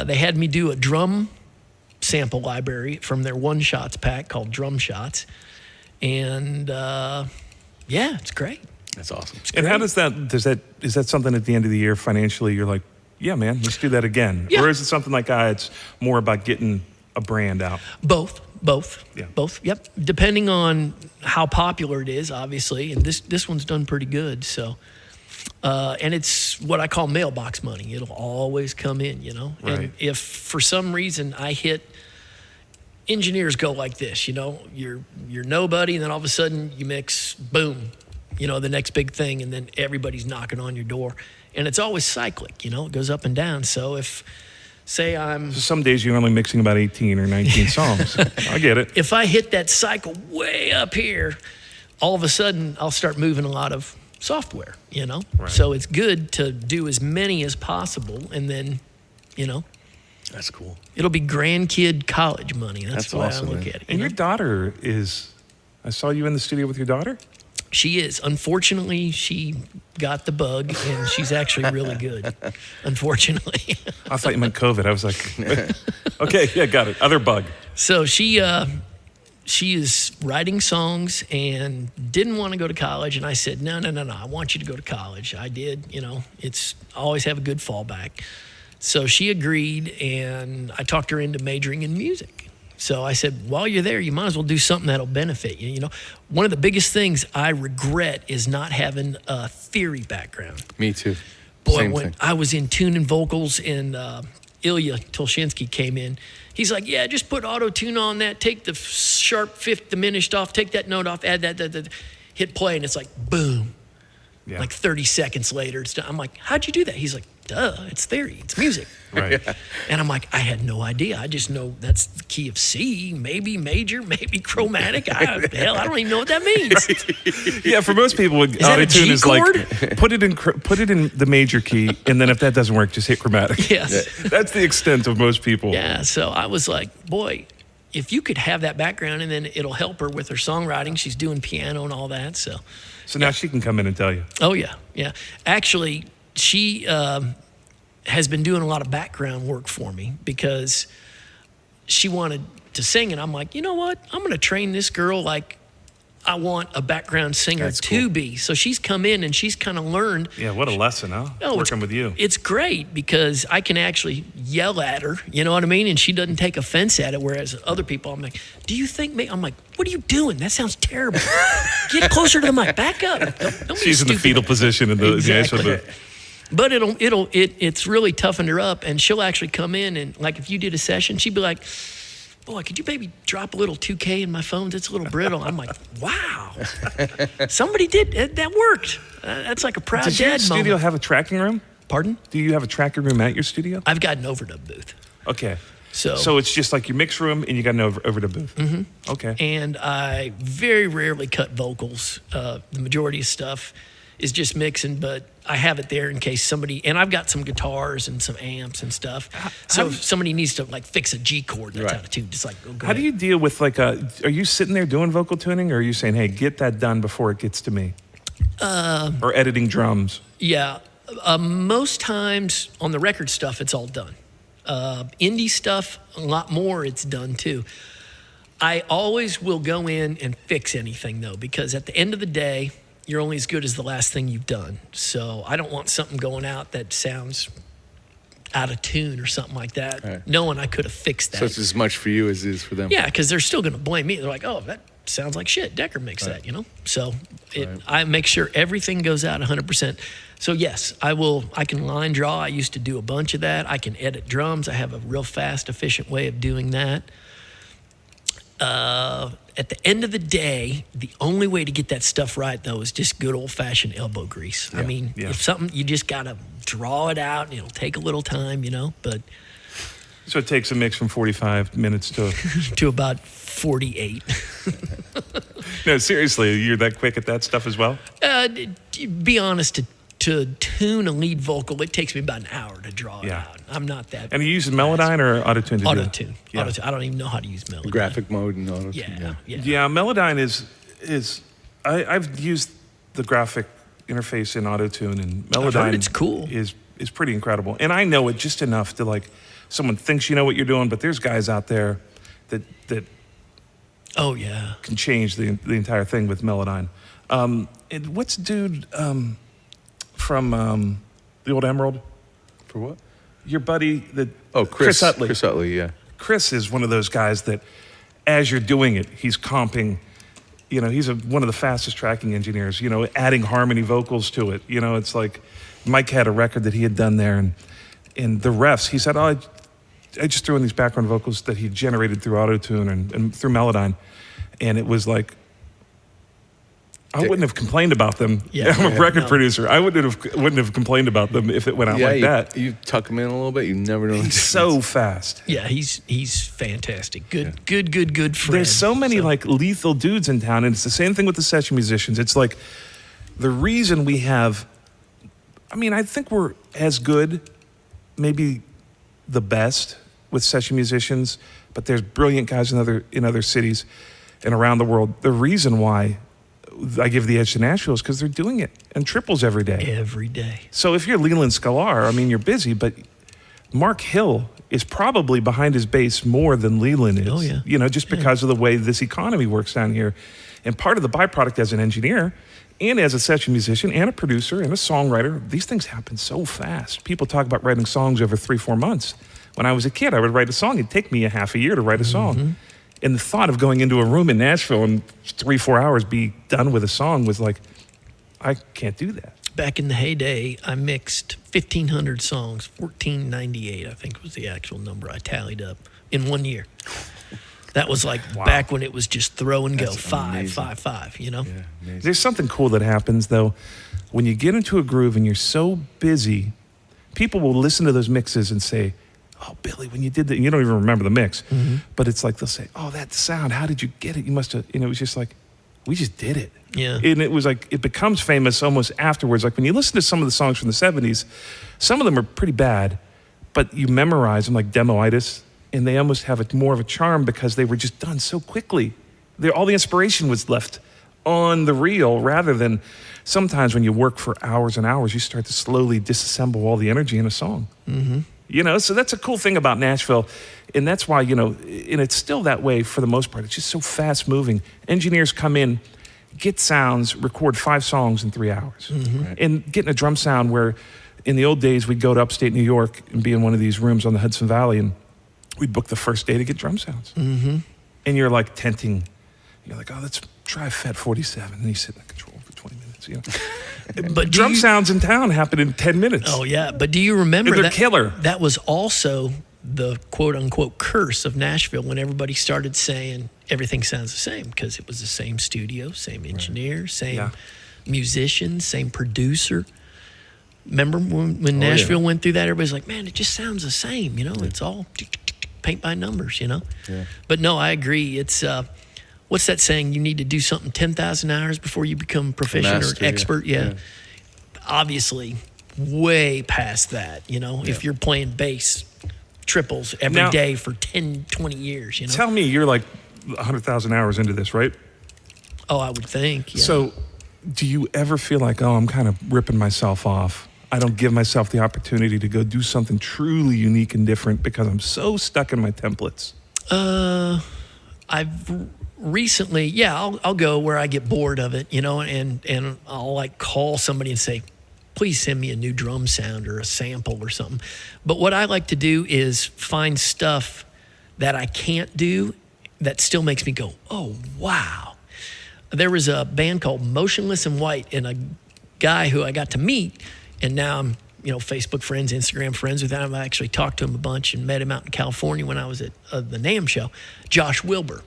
They had me do a drum sample library from their One Shots pack called Drum Shots, and yeah, it's great. That's awesome. And how is that something at the end of the year financially you're like, yeah, man, let's do that again? Yeah. Or is it something like, it's more about getting a brand out? Both. Yeah. Both. Yep. Depending on how popular it is, obviously, and this one's done pretty good. So, and it's what I call mailbox money. It'll always come in, you know. Right. And if for some reason I hit, engineers go like this, you know, you're nobody, and then all of a sudden you mix, boom, you know, the next big thing, and then everybody's knocking on your door, and it's always cyclic, you know, it goes up and down. So if, say So some days you're only mixing about 18 or 19 songs. I get it. if I hit that cycle way up here, all of a sudden I'll start moving a lot of software, you know. Right. So it's good to do as many as possible, and then, you know, That's cool. it'll be grandkid college money. That's the way awesome, I look man. at it. And you your know? daughter is, I saw you in the studio with your daughter? She is. Unfortunately, she got the bug, and she's actually really good. Unfortunately. I thought you meant COVID. I was like, okay, yeah, got it. Other bug. So she is writing songs and didn't want to go to college. And I said, no, I want you to go to college. I did, you know, I always have a good fallback. So she agreed, and I talked her into majoring in music. So I said, while you're there, you might as well do something that'll benefit you. You know, one of the biggest things I regret is not having a theory background. Me too. Boy, Same when thing. I was in tuning vocals and Ilya Tolshinsky came in, he's like, yeah, just put auto-tune on that, take the sharp fifth diminished off, take that note off, add that, hit play, and it's like, boom. Yeah. Like 30 seconds later, it's done. I'm like, how'd you do that? He's like, duh, it's theory, it's music. Right. And I'm like, I had no idea. I just know that's the key of C, maybe major, maybe chromatic. I don't even know what that means. Yeah, for most people, that a auto-tune G is chord? like, put it in the major key, and then if that doesn't work, just hit chromatic. Yes. That's the extent of most people. Yeah, so I was like, boy, if you could have that background, and then it'll help her with her songwriting. She's doing piano and all that, so. So now she can come in and tell you. Oh, yeah. Actually, she has been doing a lot of background work for me because she wanted to sing, and I'm like, you know what? I'm going to train this girl like I want a background singer That's to cool. be. So she's come in and she's kind of learned. Yeah, what a lesson, huh? Working with you. It's great because I can actually yell at her, you know what I mean? And she doesn't take offense at it, whereas other people, I'm like, do you think me? I'm like, what are you doing? That sounds terrible. Get closer to the mic. Back up. Don't be She's in the stupid. fetal position in the Exactly. the But it's really toughened her up, and she'll actually come in and, like, if you did a session, she'd be like, boy, could you maybe drop a little 2K in my phone? It's a little brittle. I'm like, wow, somebody did that worked. That's like a proud Does your dad studio moment. have a tracking room? Pardon? Do you have a tracking room at your studio? I've got an overdub booth. Okay. So it's just like your mix room and you got an overdub booth. Mm-hmm. Okay. And I very rarely cut vocals. The majority of stuff is just mixing, but I have it there in case somebody, and I've got some guitars and some amps and stuff. So if somebody needs to like fix a G chord that's Right. out of tune, just like, go How ahead. do you deal with are you sitting there doing vocal tuning, or are you saying, hey, get that done before it gets to me? Or editing drums? Yeah, most times on the record stuff, it's all done. Indie stuff, a lot more, it's done too. I always will go in and fix anything though, because at the end of the day, you're only as good as the last thing you've done. So I don't want something going out that sounds out of tune or something like that, Right. knowing I could have fixed that. So it's as much for you as it is for them. Yeah, because they're still going to blame me. They're like, oh, that sounds like shit. Decker makes that, you know? So I make sure everything goes out 100%. So yes, I can line draw. I used to do a bunch of that. I can edit drums. I have a real fast, efficient way of doing that. At the end of the day, the only way to get that stuff right, though, is just good old-fashioned elbow grease. I mean, if something, you just got to draw it out, and it'll take a little time, you know, but So it takes a mix from 45 minutes to... to about 48. No, seriously, you're that quick at that stuff as well? Be honest, to tune a lead vocal, it takes me about an hour to draw it Yeah. out. I'm not that. And are you using Melodyne or Auto-Tune to do it? Auto-tune. Yeah. Auto-tune. I don't even know how to use Melodyne. Graphic mode and all that. Yeah. Yeah, Melodyne is I've used the graphic interface in Auto-Tune, and I've Melodyne heard it's cool. is pretty incredible. And I know it just enough to like, someone thinks you know what you're doing, but there's guys out there that Oh, yeah. can change the entire thing with Melodyne. And what's dude from the old Emerald? For what? your buddy, Chris Utley. Chris Utley, yeah. Chris is one of those guys that, as you're doing it, he's comping. You know, he's one of the fastest tracking engineers. You know, adding harmony vocals to it. You know, it's like Mike had a record that he had done there, and the refs. He said, "Oh, I just threw in these background vocals that he generated through Auto-Tune and through Melodyne," and it was like, I wouldn't have complained about them. Yeah, I'm a record producer. I wouldn't have complained about them if it went out like that. You tuck him in a little bit, you never know. He's so fast. Yeah, he's fantastic. Good friend. There's so many like lethal dudes in town, and it's the same thing with the session musicians. It's like the reason we have, I mean, I think we're as good, maybe the best with session musicians, but there's brilliant guys in other cities and around the world. The reason why I give the edge to Nashville is because they're doing it in triples every day. Every day. So if you're Leland Sklar, I mean, you're busy, but Mark Hill is probably behind his bass more than Leland is. Oh, yeah. You know, just because of the way this economy works down here. And part of the byproduct as an engineer and as a session musician and a producer and a songwriter, these things happen so fast. People talk about writing songs over 3-4 months. When I was a kid, I would write a song. It'd take me a half a year to write a song. And the thought of going into a room in Nashville and 3-4 hours be done with a song was like, I can't do that. Back in the heyday, I mixed 1,500 songs, 1,498, I think was the actual number I tallied up in 1 year. That was like back when it was just throw and go, That's 5, amazing. 5, 5, you know? Yeah, amazing. There's something cool that happens, though. When you get into a groove and you're so busy, people will listen to those mixes and say, oh, Billy, when you did that, and you don't even remember the mix, but it's like they'll say, oh, that sound, how did you get it? You must have, and it was just like, we just did it. Yeah. And it was like, it becomes famous almost afterwards. Like when you listen to some of the songs from the 70s, some of them are pretty bad, but you memorize them like Demoitis, and they almost have more of a charm because they were just done so quickly. All the inspiration was left on the reel rather than sometimes when you work for hours and hours, you start to slowly disassemble all the energy in a song. You know, so that's a cool thing about Nashville. And that's why, you know, and it's still that way for the most part. It's just so fast moving. Engineers come in, get sounds, record 5 songs in 3 hours. Right. And getting a drum sound where in the old days we'd go to upstate New York and be in one of these rooms on the Hudson Valley and we'd book the first day to get drum sounds. And you're like tenting. You're like, oh, let's try Fet 47. And you sit in the control for 20 minutes, you know. But drum sounds in town happen in 10 minutes. Oh, yeah. But do you remember They're that? killer. That was also the quote-unquote curse of Nashville when everybody started saying everything sounds the same because it was the same studio, same engineer, same musician, same producer. Remember when Nashville went through that? Everybody's like, man, it just sounds the same. You know, it's all paint by numbers, you know. Yeah. But no, I agree. It's what's that saying? You need to do something 10,000 hours before you become proficient or expert. Yeah. Obviously, way past that. You know, if you're playing bass triples every day for 10, 20 years. You know. Tell me, you're like 100,000 hours into this, right? Oh, I would think. Yeah. So, do you ever feel like, oh, I'm kind of ripping myself off? I don't give myself the opportunity to go do something truly unique and different because I'm so stuck in my templates. I've recently, I'll go where I get bored of it, you know, and I'll like call somebody and say, please send me a new drum sound or a sample or something. But what I like to do is find stuff that I can't do that still makes me go, oh, wow. There was a band called Motionless in White and a guy who I got to meet, and now I'm, you know, Facebook friends, Instagram friends with him. I actually talked to him a bunch and met him out in California when I was at the NAMM show. Josh Wilbur.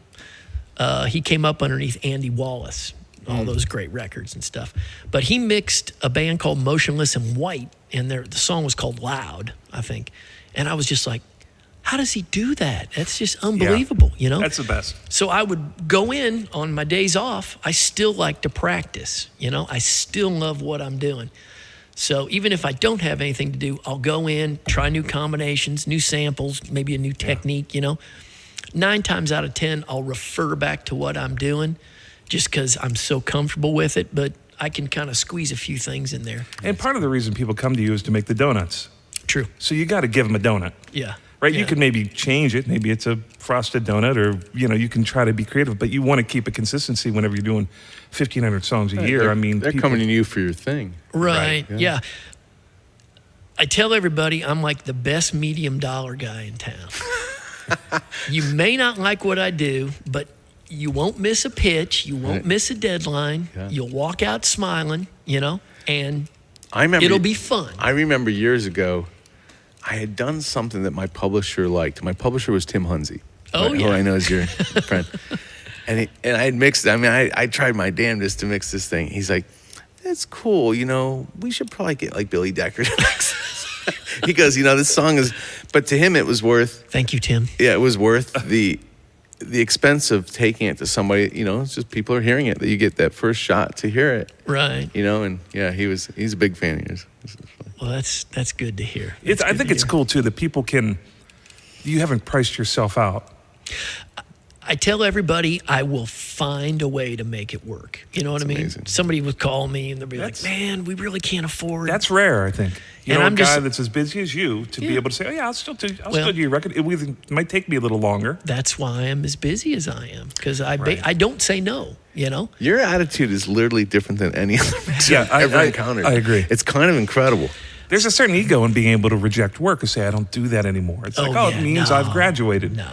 He came up underneath Andy Wallace, all those great records and stuff. But he mixed a band called Motionless in White, and the song was called Loud, I think. And I was just like, how does he do that? That's just unbelievable, you know? That's the best. So I would go in on my days off. I still like to practice, you know? I still love what I'm doing. So even if I don't have anything to do, I'll go in, try new combinations, new samples, maybe a new technique, you know? 9 times out of 10, I'll refer back to what I'm doing just because I'm so comfortable with it, but I can kind of squeeze a few things in there. And part of the reason people come to you is to make the donuts. True. So you got to give them a donut. Yeah. Right? Yeah. You can maybe change it. Maybe it's a frosted donut or, you know, you can try to be creative, but you want to keep a consistency whenever you're doing 1,500 songs a year. I mean, they're coming to you for your thing. Right. Yeah. I tell everybody I'm like the best medium dollar guy in town. You may not like what I do, but you won't miss a pitch. You won't miss a deadline. Yeah. You'll walk out smiling, and it'll be fun. I remember years ago, I had done something that my publisher liked. My publisher was Tim Hunzy. Oh, yeah. Who I know is your friend. And I had mixed, I tried my damnedest to mix this thing. He's like, that's cool, we should probably get like Billy Decker to mix this. He goes, this song is, but to him it was worth. Thank you, Tim. Yeah, it was worth the expense of taking it to somebody, it's just people are hearing it, that you get that first shot to hear it. Right. And yeah, he's a big fan of yours. Well, that's good to hear. I think it's cool too that people you haven't priced yourself out. I tell everybody I will find a way to make it work. You know what I mean? Amazing. Somebody would call me and they'll be like, man, we really can't afford. That's rare, I think. I'm a guy that's as busy as you to be able to say, oh yeah, I'll still do your record. It might take me a little longer. That's why I'm as busy as I am, because I don't say no, Your attitude is literally different than any other mixer I've ever encountered. I agree. It's kind of incredible. There's a certain ego in being able to reject work and say, I don't do that anymore. It's it means I've graduated. No.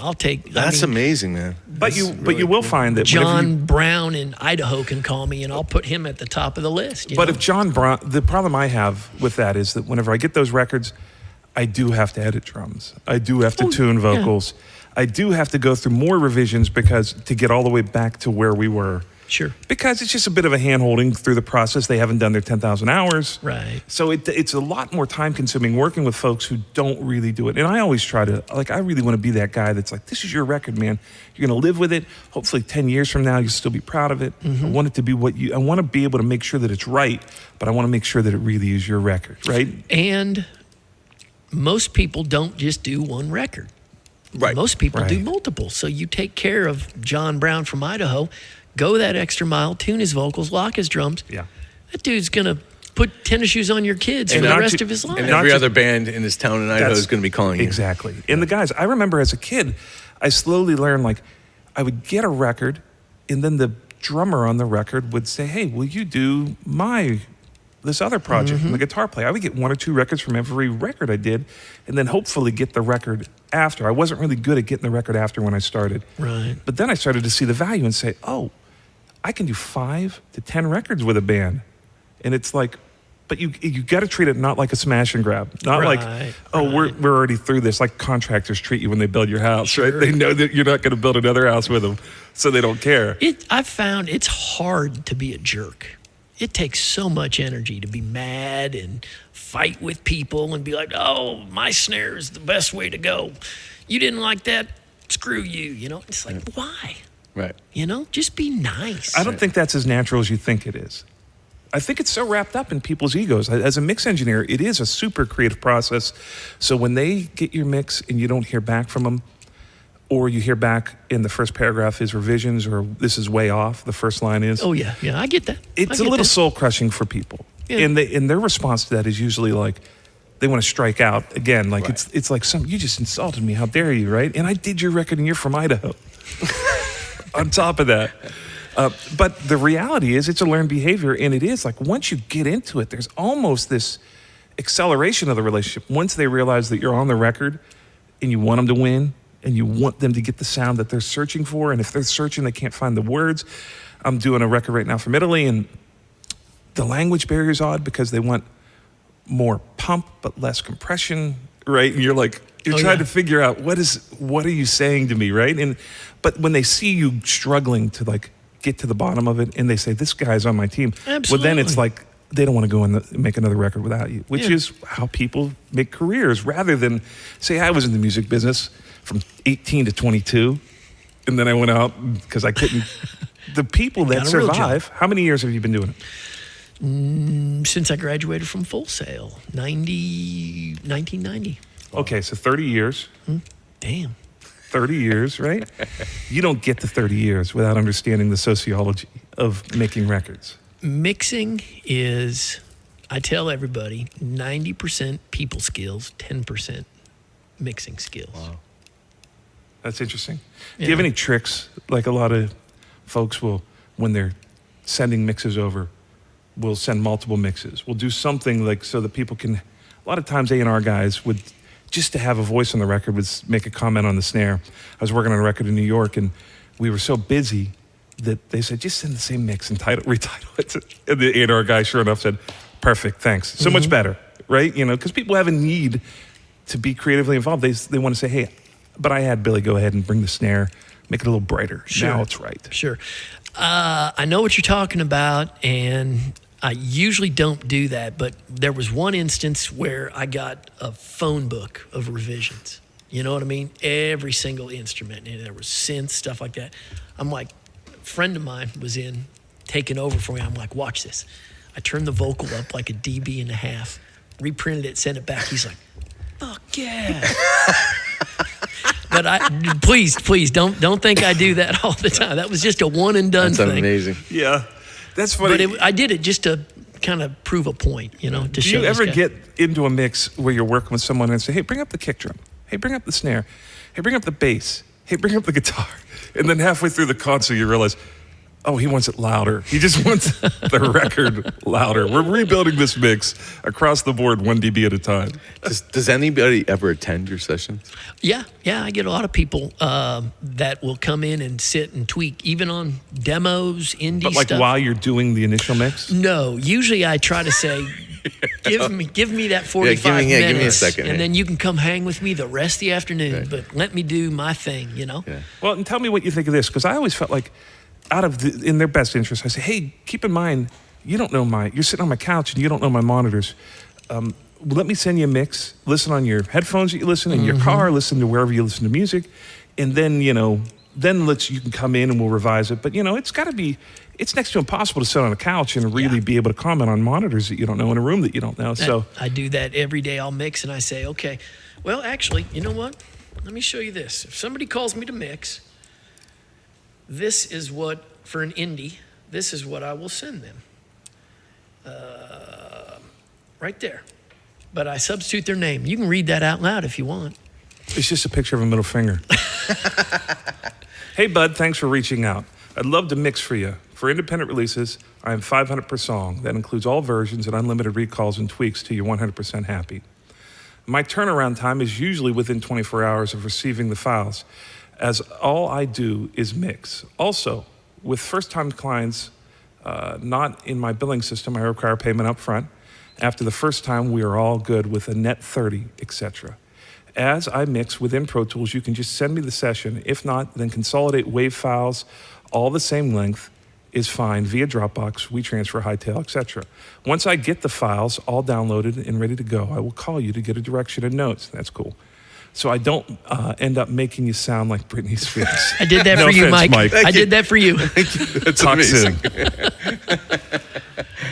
I'll take. That's amazing, man. But you will find that John Brown in Idaho can call me, and I'll put him at the top of the list. But if John Brown, the problem I have with that is that whenever I get those records, I do have to edit drums. I do have to tune vocals. Yeah. I do have to go through more revisions to get all the way back to where we were. Sure. Because it's just a bit of a hand-holding through the process. They haven't done their 10,000 hours. Right. So it's a lot more time-consuming working with folks who don't really do it. And I always try to, I really want to be that guy that's like, this is your record, man. You're going to live with it. Hopefully 10 years from now, you'll still be proud of it. Mm-hmm. I want it to be I want to be able to make sure that it's right, but I want to make sure that it really is your record, right? And most people don't just do one record. Right. Most people do multiple. So you take care of John Brown from Idaho, go that extra mile, tune his vocals, lock his drums. Yeah. That dude's going to put tennis shoes on your kids for the rest of his life. And every other band in this town in Idaho is going to be calling you. Exactly. And the guys, I remember as a kid, I slowly learned, I would get a record, and then the drummer on the record would say, hey, will you do this other project? Mm-hmm. And the guitar player, I would get 1 or 2 records from every record I did, and then hopefully get the record after. I wasn't really good at getting the record after when I started. Right. But then I started to see the value and say, oh, I can do 5 to 10 records with a band. And it's like, but you got to treat it not like a smash and grab. Not we're already through this, like contractors treat you when they build your house, right? They know that you're not going to build another house with them, so they don't care. I've found it's hard to be a jerk. It takes so much energy to be mad and fight with people and be like, oh, my snare is the best way to go. You didn't like that? Screw you, It's like, why? Right. Just be nice. I don't think that's as natural as you think it is. I think it's so wrapped up in people's egos. As a mix engineer, it is a super creative process. So when they get your mix and you don't hear back from them, or you hear back in the first paragraph is revisions, or this is way off, the first line is. Oh, yeah, I get that. It's a little soul-crushing for people. Yeah. And their response to that is usually they want to strike out again. It's like, you just insulted me, how dare you, right? And I did your record and you're from Idaho. On top of that. But the reality is it's a learned behavior, and it is once you get into it, there's almost this acceleration of the relationship. Once they realize that you're on the record and you want them to win and you want them to get the sound that they're searching for, and if they're searching, they can't find the words. I'm doing a record right now from Italy, and the language barrier is odd because they want more pump but less compression, right? And you're trying to figure out what are you saying to me, right? But when they see you struggling to get to the bottom of it, and they say, this guy's on my team. Absolutely. Well, then it's they don't want to go and make another record without you, which is how people make careers, rather than say, I was in the music business from 18 to 22, and then I went out because I couldn't. The people that survive, how many years have you been doing it? Since I graduated from Full Sail, 1990. Okay, so 30 years. Damn. 30 years, right? You don't get to 30 years without understanding the sociology of making records. Mixing is, I tell everybody, 90% people skills, 10% mixing skills. Wow. That's interesting. Do you have any tricks, like a lot of folks will, when they're sending mixes over, we'll send multiple mixes. We'll do something like so that people can. A lot of times A&R guys would just to have a voice on the record would make a comment on the snare. I was working on a record in New York, and we were so busy that they said, just send the same mix and retitle it. And the A&R guy, sure enough, said, perfect, thanks. So much better, right? You know, because people have a need to be creatively involved. They want to say, hey, but I had Billy go ahead and bring the snare, make it a little brighter. Sure. Now it's right. Sure. I know what you're talking about, and I usually don't do that, but there was one instance where I got a phone book of revisions. You know what I mean? Every single instrument, and there was synths, stuff like that. I'm like, a friend of mine was in, taking over for me. I'm like, watch this. I turned the vocal up like a dB and a half, reprinted it, sent it back. He's like, fuck yeah. But please don't think I do that all the time. That was just a one and done thing. That's amazing. Yeah, that's funny. But I did it just to kind of prove a point, you know. To Do you ever get into a mix where you're working with someone and say, hey, bring up the kick drum. Hey, bring up the snare. Hey, bring up the bass. Hey, bring up the guitar. And then halfway through the concert, you realize, oh, he wants it louder. He just wants the record louder. We're rebuilding this mix across the board 1 dB at a time. Does anybody ever attend your sessions? Yeah. I get a lot of people that will come in and sit and tweak, even on demos, indie But like stuff. while you're doing the initial mix? No, usually I try to say, give me that 45 minutes, give me a second, and then you can come hang with me the rest of the afternoon. Right. But let me do my thing, you know. Yeah. Well, and tell me what you think of this, because I always felt like, in their best interest, I say, hey, keep in mind, you're sitting on my couch and you don't know my monitors. Let me send you a mix. Listen on your headphones that you listen in your car. Listen to wherever you listen to music, and then you can come in and we'll revise it. But it's next to impossible to sit on a couch and really be able to comment on monitors that you don't know in a room that you don't know. So I do that every day. I'll mix and I say, okay, well, actually, you know what? Let me show you this. If somebody calls me to mix, this is what, for an indie, this is what I will send them. Right there. But I substitute their name. You can read that out loud if you want. it's just a picture of a middle finger. Hey, bud, thanks for reaching out. I'd love to mix for you. For independent releases, I am $500 per song. That includes all versions and unlimited recalls and tweaks till you're 100% happy. My turnaround time is usually within 24 hours of receiving the files, as all I do is mix. Also, with first-time clients not in my billing system, I require payment up front. After the first time, we are all good with a net 30, etc. As I mix within Pro Tools, you can just send me the session. If not, then consolidate WAV files, all the same length is fine, via Dropbox, WeTransfer, Hightail, etc. Once I get the files all downloaded and ready to go, I will call you to get a direction and notes. That's cool. So I don't end up making you sound like Britney Spears. I did that No for you, offense, Mike. Mike. I did that for you. That's Talk amazing. soon.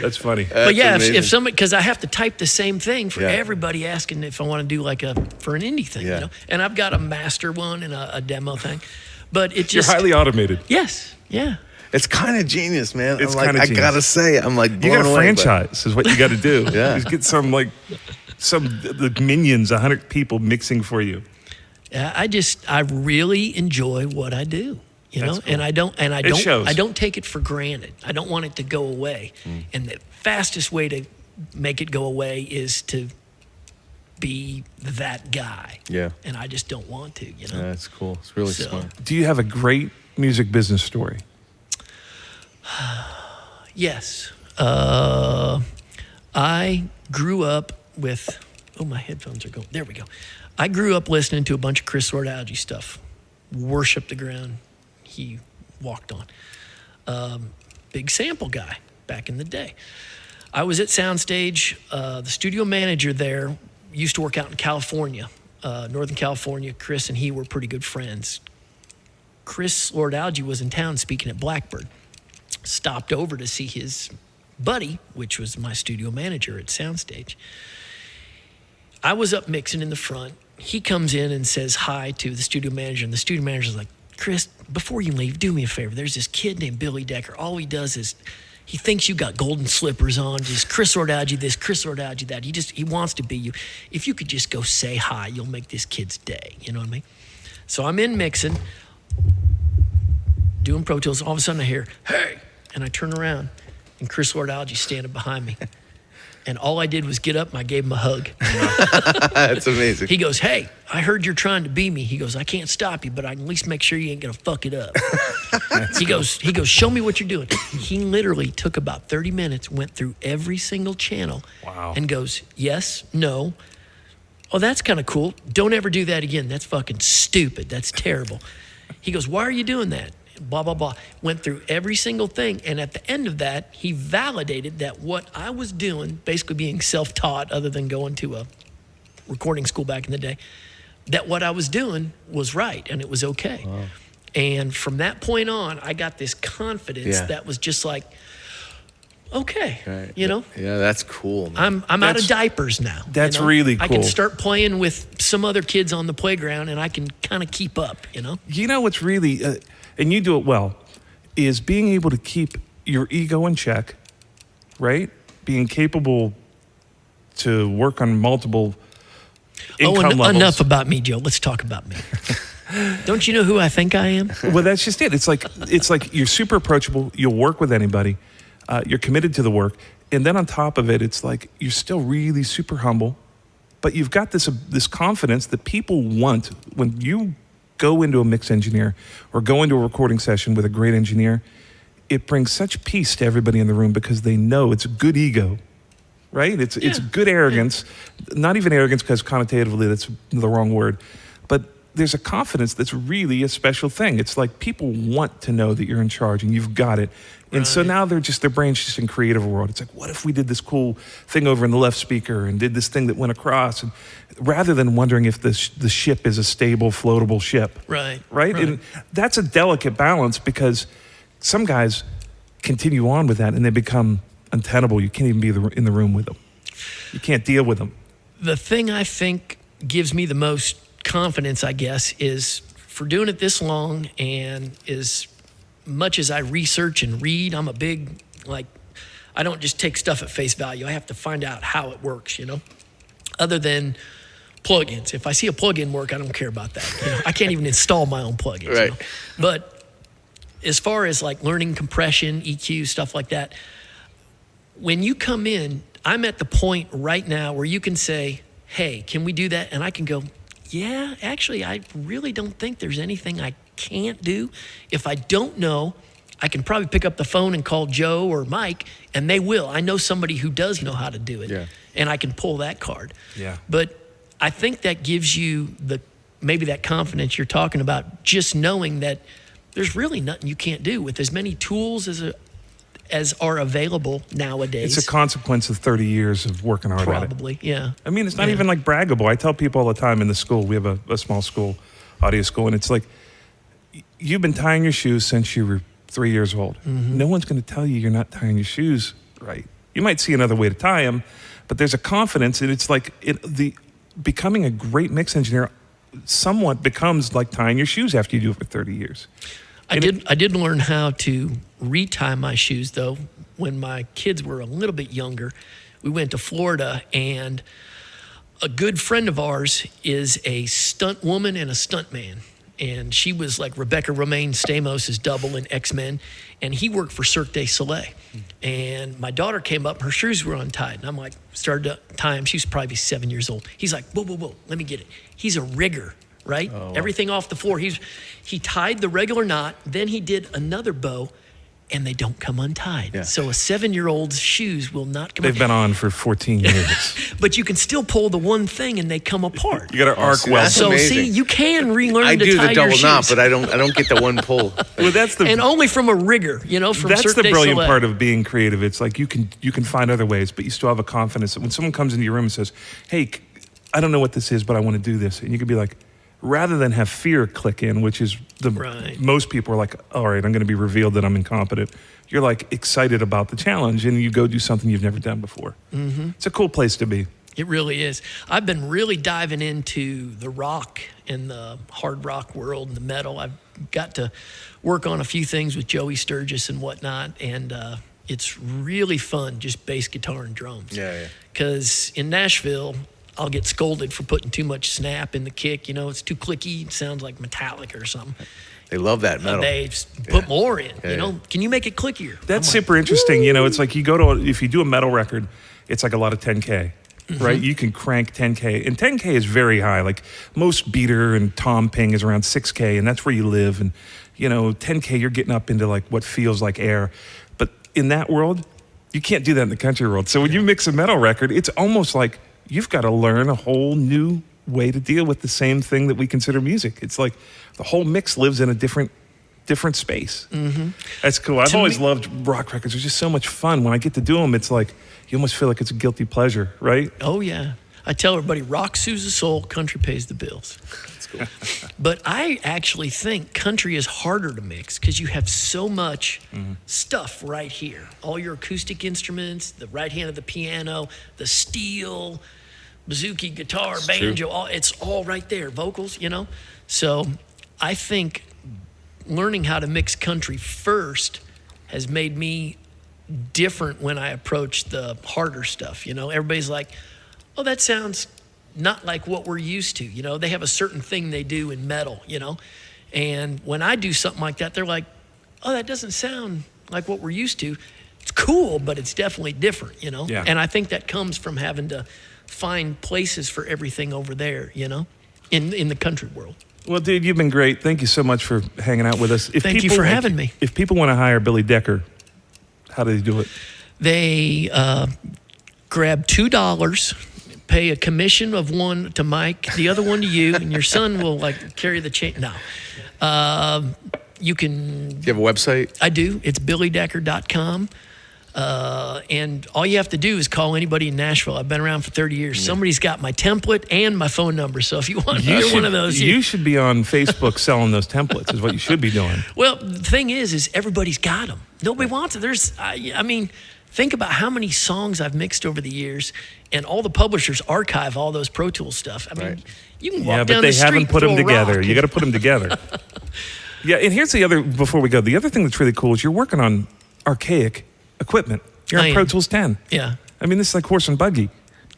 That's funny. But yeah, amazing. if somebody, because I have to type the same thing for Yeah. everybody asking if I want to do like for an indie thing, Yeah. you know. And I've got a master one and a demo thing, but it You're just highly automated. yes, yeah. It's kind of genius, man. It's I'm like, kinda I genius. gotta say, I'm like, You blown got a away by it. franchise is what you got to do. Yeah. Just get some the minions, 100 people mixing for you. I really enjoy what I do, you know, That's cool. and It shows. I don't take it for granted. I don't want it to go away. And the fastest way to make it go away is to be that guy. Yeah. And I just don't want to, you know. Yeah, that's cool. It's really So- smart. Do you have a great music business story? Yes. I grew up with, my headphones are going. There we go. I grew up listening to a bunch of Chris Lord-Alge stuff. Worship the ground he walked on. Big sample guy back in the day. I was at Soundstage. The studio manager there used to work out in California, Northern California. Chris and he were pretty good friends. Chris Lord-Alge was in town speaking at Blackbird. Stopped over to see his buddy, which was my studio manager at Soundstage. I was up mixing in the front. He comes in and says hi to the studio manager, and the studio manager's like, Chris, before you leave, do me a favor. There's this kid named Billy Decker. All he does is he thinks you got golden slippers on, just Chris Lord-Alge this, Chris Lord-Alge that. He wants to be you. If you could just go say hi, you'll make this kid's day. You know what I mean? So I'm in mixing, doing Pro Tools. All of a sudden I hear, hey, and I turn around, and Chris Lord Alge standing behind me. And all I did was get up and I gave him a hug. That's amazing. He goes, hey, I heard you're trying to be me. He goes, I can't stop you, but I can at least make sure you ain't going to fuck it up. He goes, show me what you're doing. He literally took about 30 minutes, went through every single channel. Wow. And goes, yes, no. Oh, that's kind of cool. Don't ever do that again. That's fucking stupid. That's terrible. He goes, why are you doing that? Blah, blah, blah. Went through every single thing. And at the end of that, he validated that what I was doing, basically being self-taught other than going to a recording school back in the day, that what I was doing was right and it was okay. Wow. And from that point on, I got this confidence that was just like, okay, right. you know? Yeah, that's cool, man. I'm out of diapers now. That's really cool. I can start playing with some other kids on the playground and I can kind of keep up, you know? You know what's really, and you do it well, is being able to keep your ego in check, right? Being capable to work on multiple income levels. Enough about me, Joe. Let's talk about me. Don't you know who I think I am? Well, that's just it. It's like you're super approachable. You'll work with anybody. You're committed to the work. And then on top of it, it's like you're still really super humble, but you've got this confidence that people want. When you go into a mix engineer or go into a recording session with a great engineer, it brings such peace to everybody in the room because they know it's a good ego, right? It's good arrogance, not even arrogance because connotatively that's the wrong word, but there's a confidence that's really a special thing. It's like people want to know that you're in charge and you've got it. And so now their brain's just in creative world. It's like, what if we did this cool thing over in the left speaker and did this thing that went across? And rather than wondering if the ship is a stable, floatable ship. Right. And that's a delicate balance because some guys continue on with that and they become untenable. You can't even be in the room with them. You can't deal with them. The thing I think gives me the most confidence, I guess, is for doing it this long and as much as I research and read, I'm a big, I don't just take stuff at face value. I have to find out how it works, you know, other than plugins. If I see a plugin work, I don't care about that. You know? I can't even install my own plugins. Right. You know? But as far as like learning compression, EQ, stuff like that, when you come in, I'm at the point right now where you can say, hey, can we do that? And I can go, yeah, actually, I really don't think there's anything I can't do. If I don't know, I can probably pick up the phone and call Joe or Mike, and they will. I know somebody who does know how to do it, and I can pull that card. Yeah. But I think that gives you maybe that confidence you're talking about, just knowing that there's really nothing you can't do with as many tools as are available nowadays. It's a consequence of 30 years of working hard at it. Probably, yeah. I mean, it's not even like braggable. I tell people all the time in the school, we have a small school, audio school, and it's like, you've been tying your shoes since you were 3 years old. Mm-hmm. No one's going to tell you you're not tying your shoes right. You might see another way to tie them, but there's a confidence, and it's like becoming a great mix engineer somewhat becomes like tying your shoes after you do it for 30 years. I did learn how to retie my shoes, though, when my kids were a little bit younger. We went to Florida, and a good friend of ours is a stunt woman and a stunt man. And she was like Rebecca Romaine Stamos' double in X-Men, and he worked for Cirque du Soleil. And my daughter came up, her shoes were untied, and I'm like, started to tie them. She was probably 7 years old. He's like, whoa, let me get it. He's a rigger, right? Oh, wow. Everything off the floor. He tied the regular knot, then he did another bow, and they don't come untied. Yeah. So a 7-year-old's shoes will not come. They've been on for 14 years. But you can still pull the one thing and they come apart. You got to arc well. So see, you can relearn to tie your shoes. I do the double knot, but I don't get the one pull. Well, and only from a rigger, you know, from that's Cirque the du brilliant Soleil. part of being creative. It's like you can find other ways, but you still have a confidence that when someone comes into your room and says, "Hey, I don't know what this is, but I want to do this," and you could be like, rather than have fear click in, which is most people are like, all right, I'm going to be revealed that I'm incompetent. You're like excited about the challenge and you go do something you've never done before. Mm-hmm. It's a cool place to be. It really is. I've been really diving into the rock and the hard rock world and the metal. I've got to work on a few things with Joey Sturgis and whatnot. And it's really fun, just bass guitar and drums. Yeah. Because in Nashville, I'll get scolded for putting too much snap in the kick. You know, it's too clicky. It sounds like Metallica or something. They love that metal. They put more in. You know, can you make it clickier? That's super interesting. You know, it's like you go to if you do a metal record, it's like a lot of 10K. Right, you can crank 10K, and 10K is very high. Like most beater and tom ping is around 6K, and that's where you live. And 10K, you're getting up into like what feels like air. But in that world, you can't do that in the country world. So when you mix a metal record, it's almost like you've got to learn a whole new way to deal with the same thing that we consider music. It's like the whole mix lives in a different space. That's cool. I've always loved rock records. They're just so much fun. When I get to do them, it's like you almost feel like it's a guilty pleasure, right? Oh, yeah. I tell everybody, rock soothes the soul, country pays the bills. That's cool. But I actually think country is harder to mix because you have so much stuff right here. All your acoustic instruments, the right hand of the piano, the steel, bouzouki, guitar, banjo, it's all right there. Vocals, So I think learning how to mix country first has made me different when I approach the harder stuff. Everybody's like, oh, that sounds not like what we're used to. They have a certain thing they do in metal, and when I do something like that, they're like, oh, that doesn't sound like what we're used to. It's cool, but it's definitely different, Yeah. And I think that comes from having to find places for everything over there, in the country world. Well, dude, you've been great. Thank you so much for hanging out with us. Thank you for having me. If people want to hire Billy Decker, how do they do it? They grab $2, pay a commission of one to Mike, the other one to you, and your son will carry the chain. No. You can... Do you have a website? I do. It's billydecker.com. And all you have to do is call anybody in Nashville. I've been around for 30 years. Somebody's got my template and my phone number. So if you want either one of those... You should be on Facebook selling those templates is what you should be doing. Well, the thing is everybody's got them. Nobody wants it. I mean, think about how many songs I've mixed over the years, and all the publishers archive all those Pro Tools stuff. I mean, you can walk down the street. Yeah, but they haven't put them together. Rock. You got to put them together. Yeah, and here's the other, before we go, the other thing that's really cool is you're working on archaic equipment. You're on Pro Tools 10. Yeah. I mean, this is like horse and buggy.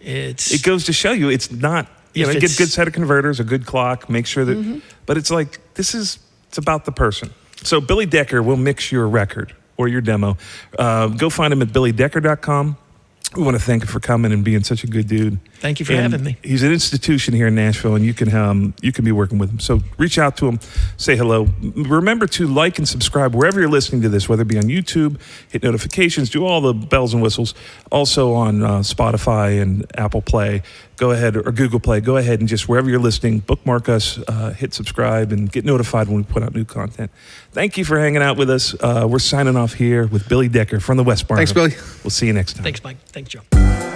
It goes to show you it's not, get a good set of converters, a good clock, make sure that, but it's like, it's about the person. So Billy Decker will mix your record or your demo. Go find him at billydecker.com. We want to thank him for coming and being such a good dude. Thank you for having me. He's an institution here in Nashville, and you can be working with him. So reach out to him, say hello. Remember to like and subscribe wherever you're listening to this, whether it be on YouTube, hit notifications, do all the bells and whistles. Also on Spotify and Apple Play. Go ahead, or Google Play. Go ahead and just wherever you're listening, bookmark us, hit subscribe, and get notified when we put out new content. Thank you for hanging out with us. We're signing off here with Billy Decker from the West Barn. Thanks, Billy. We'll see you next time. Thanks, Mike. Thanks, Joe.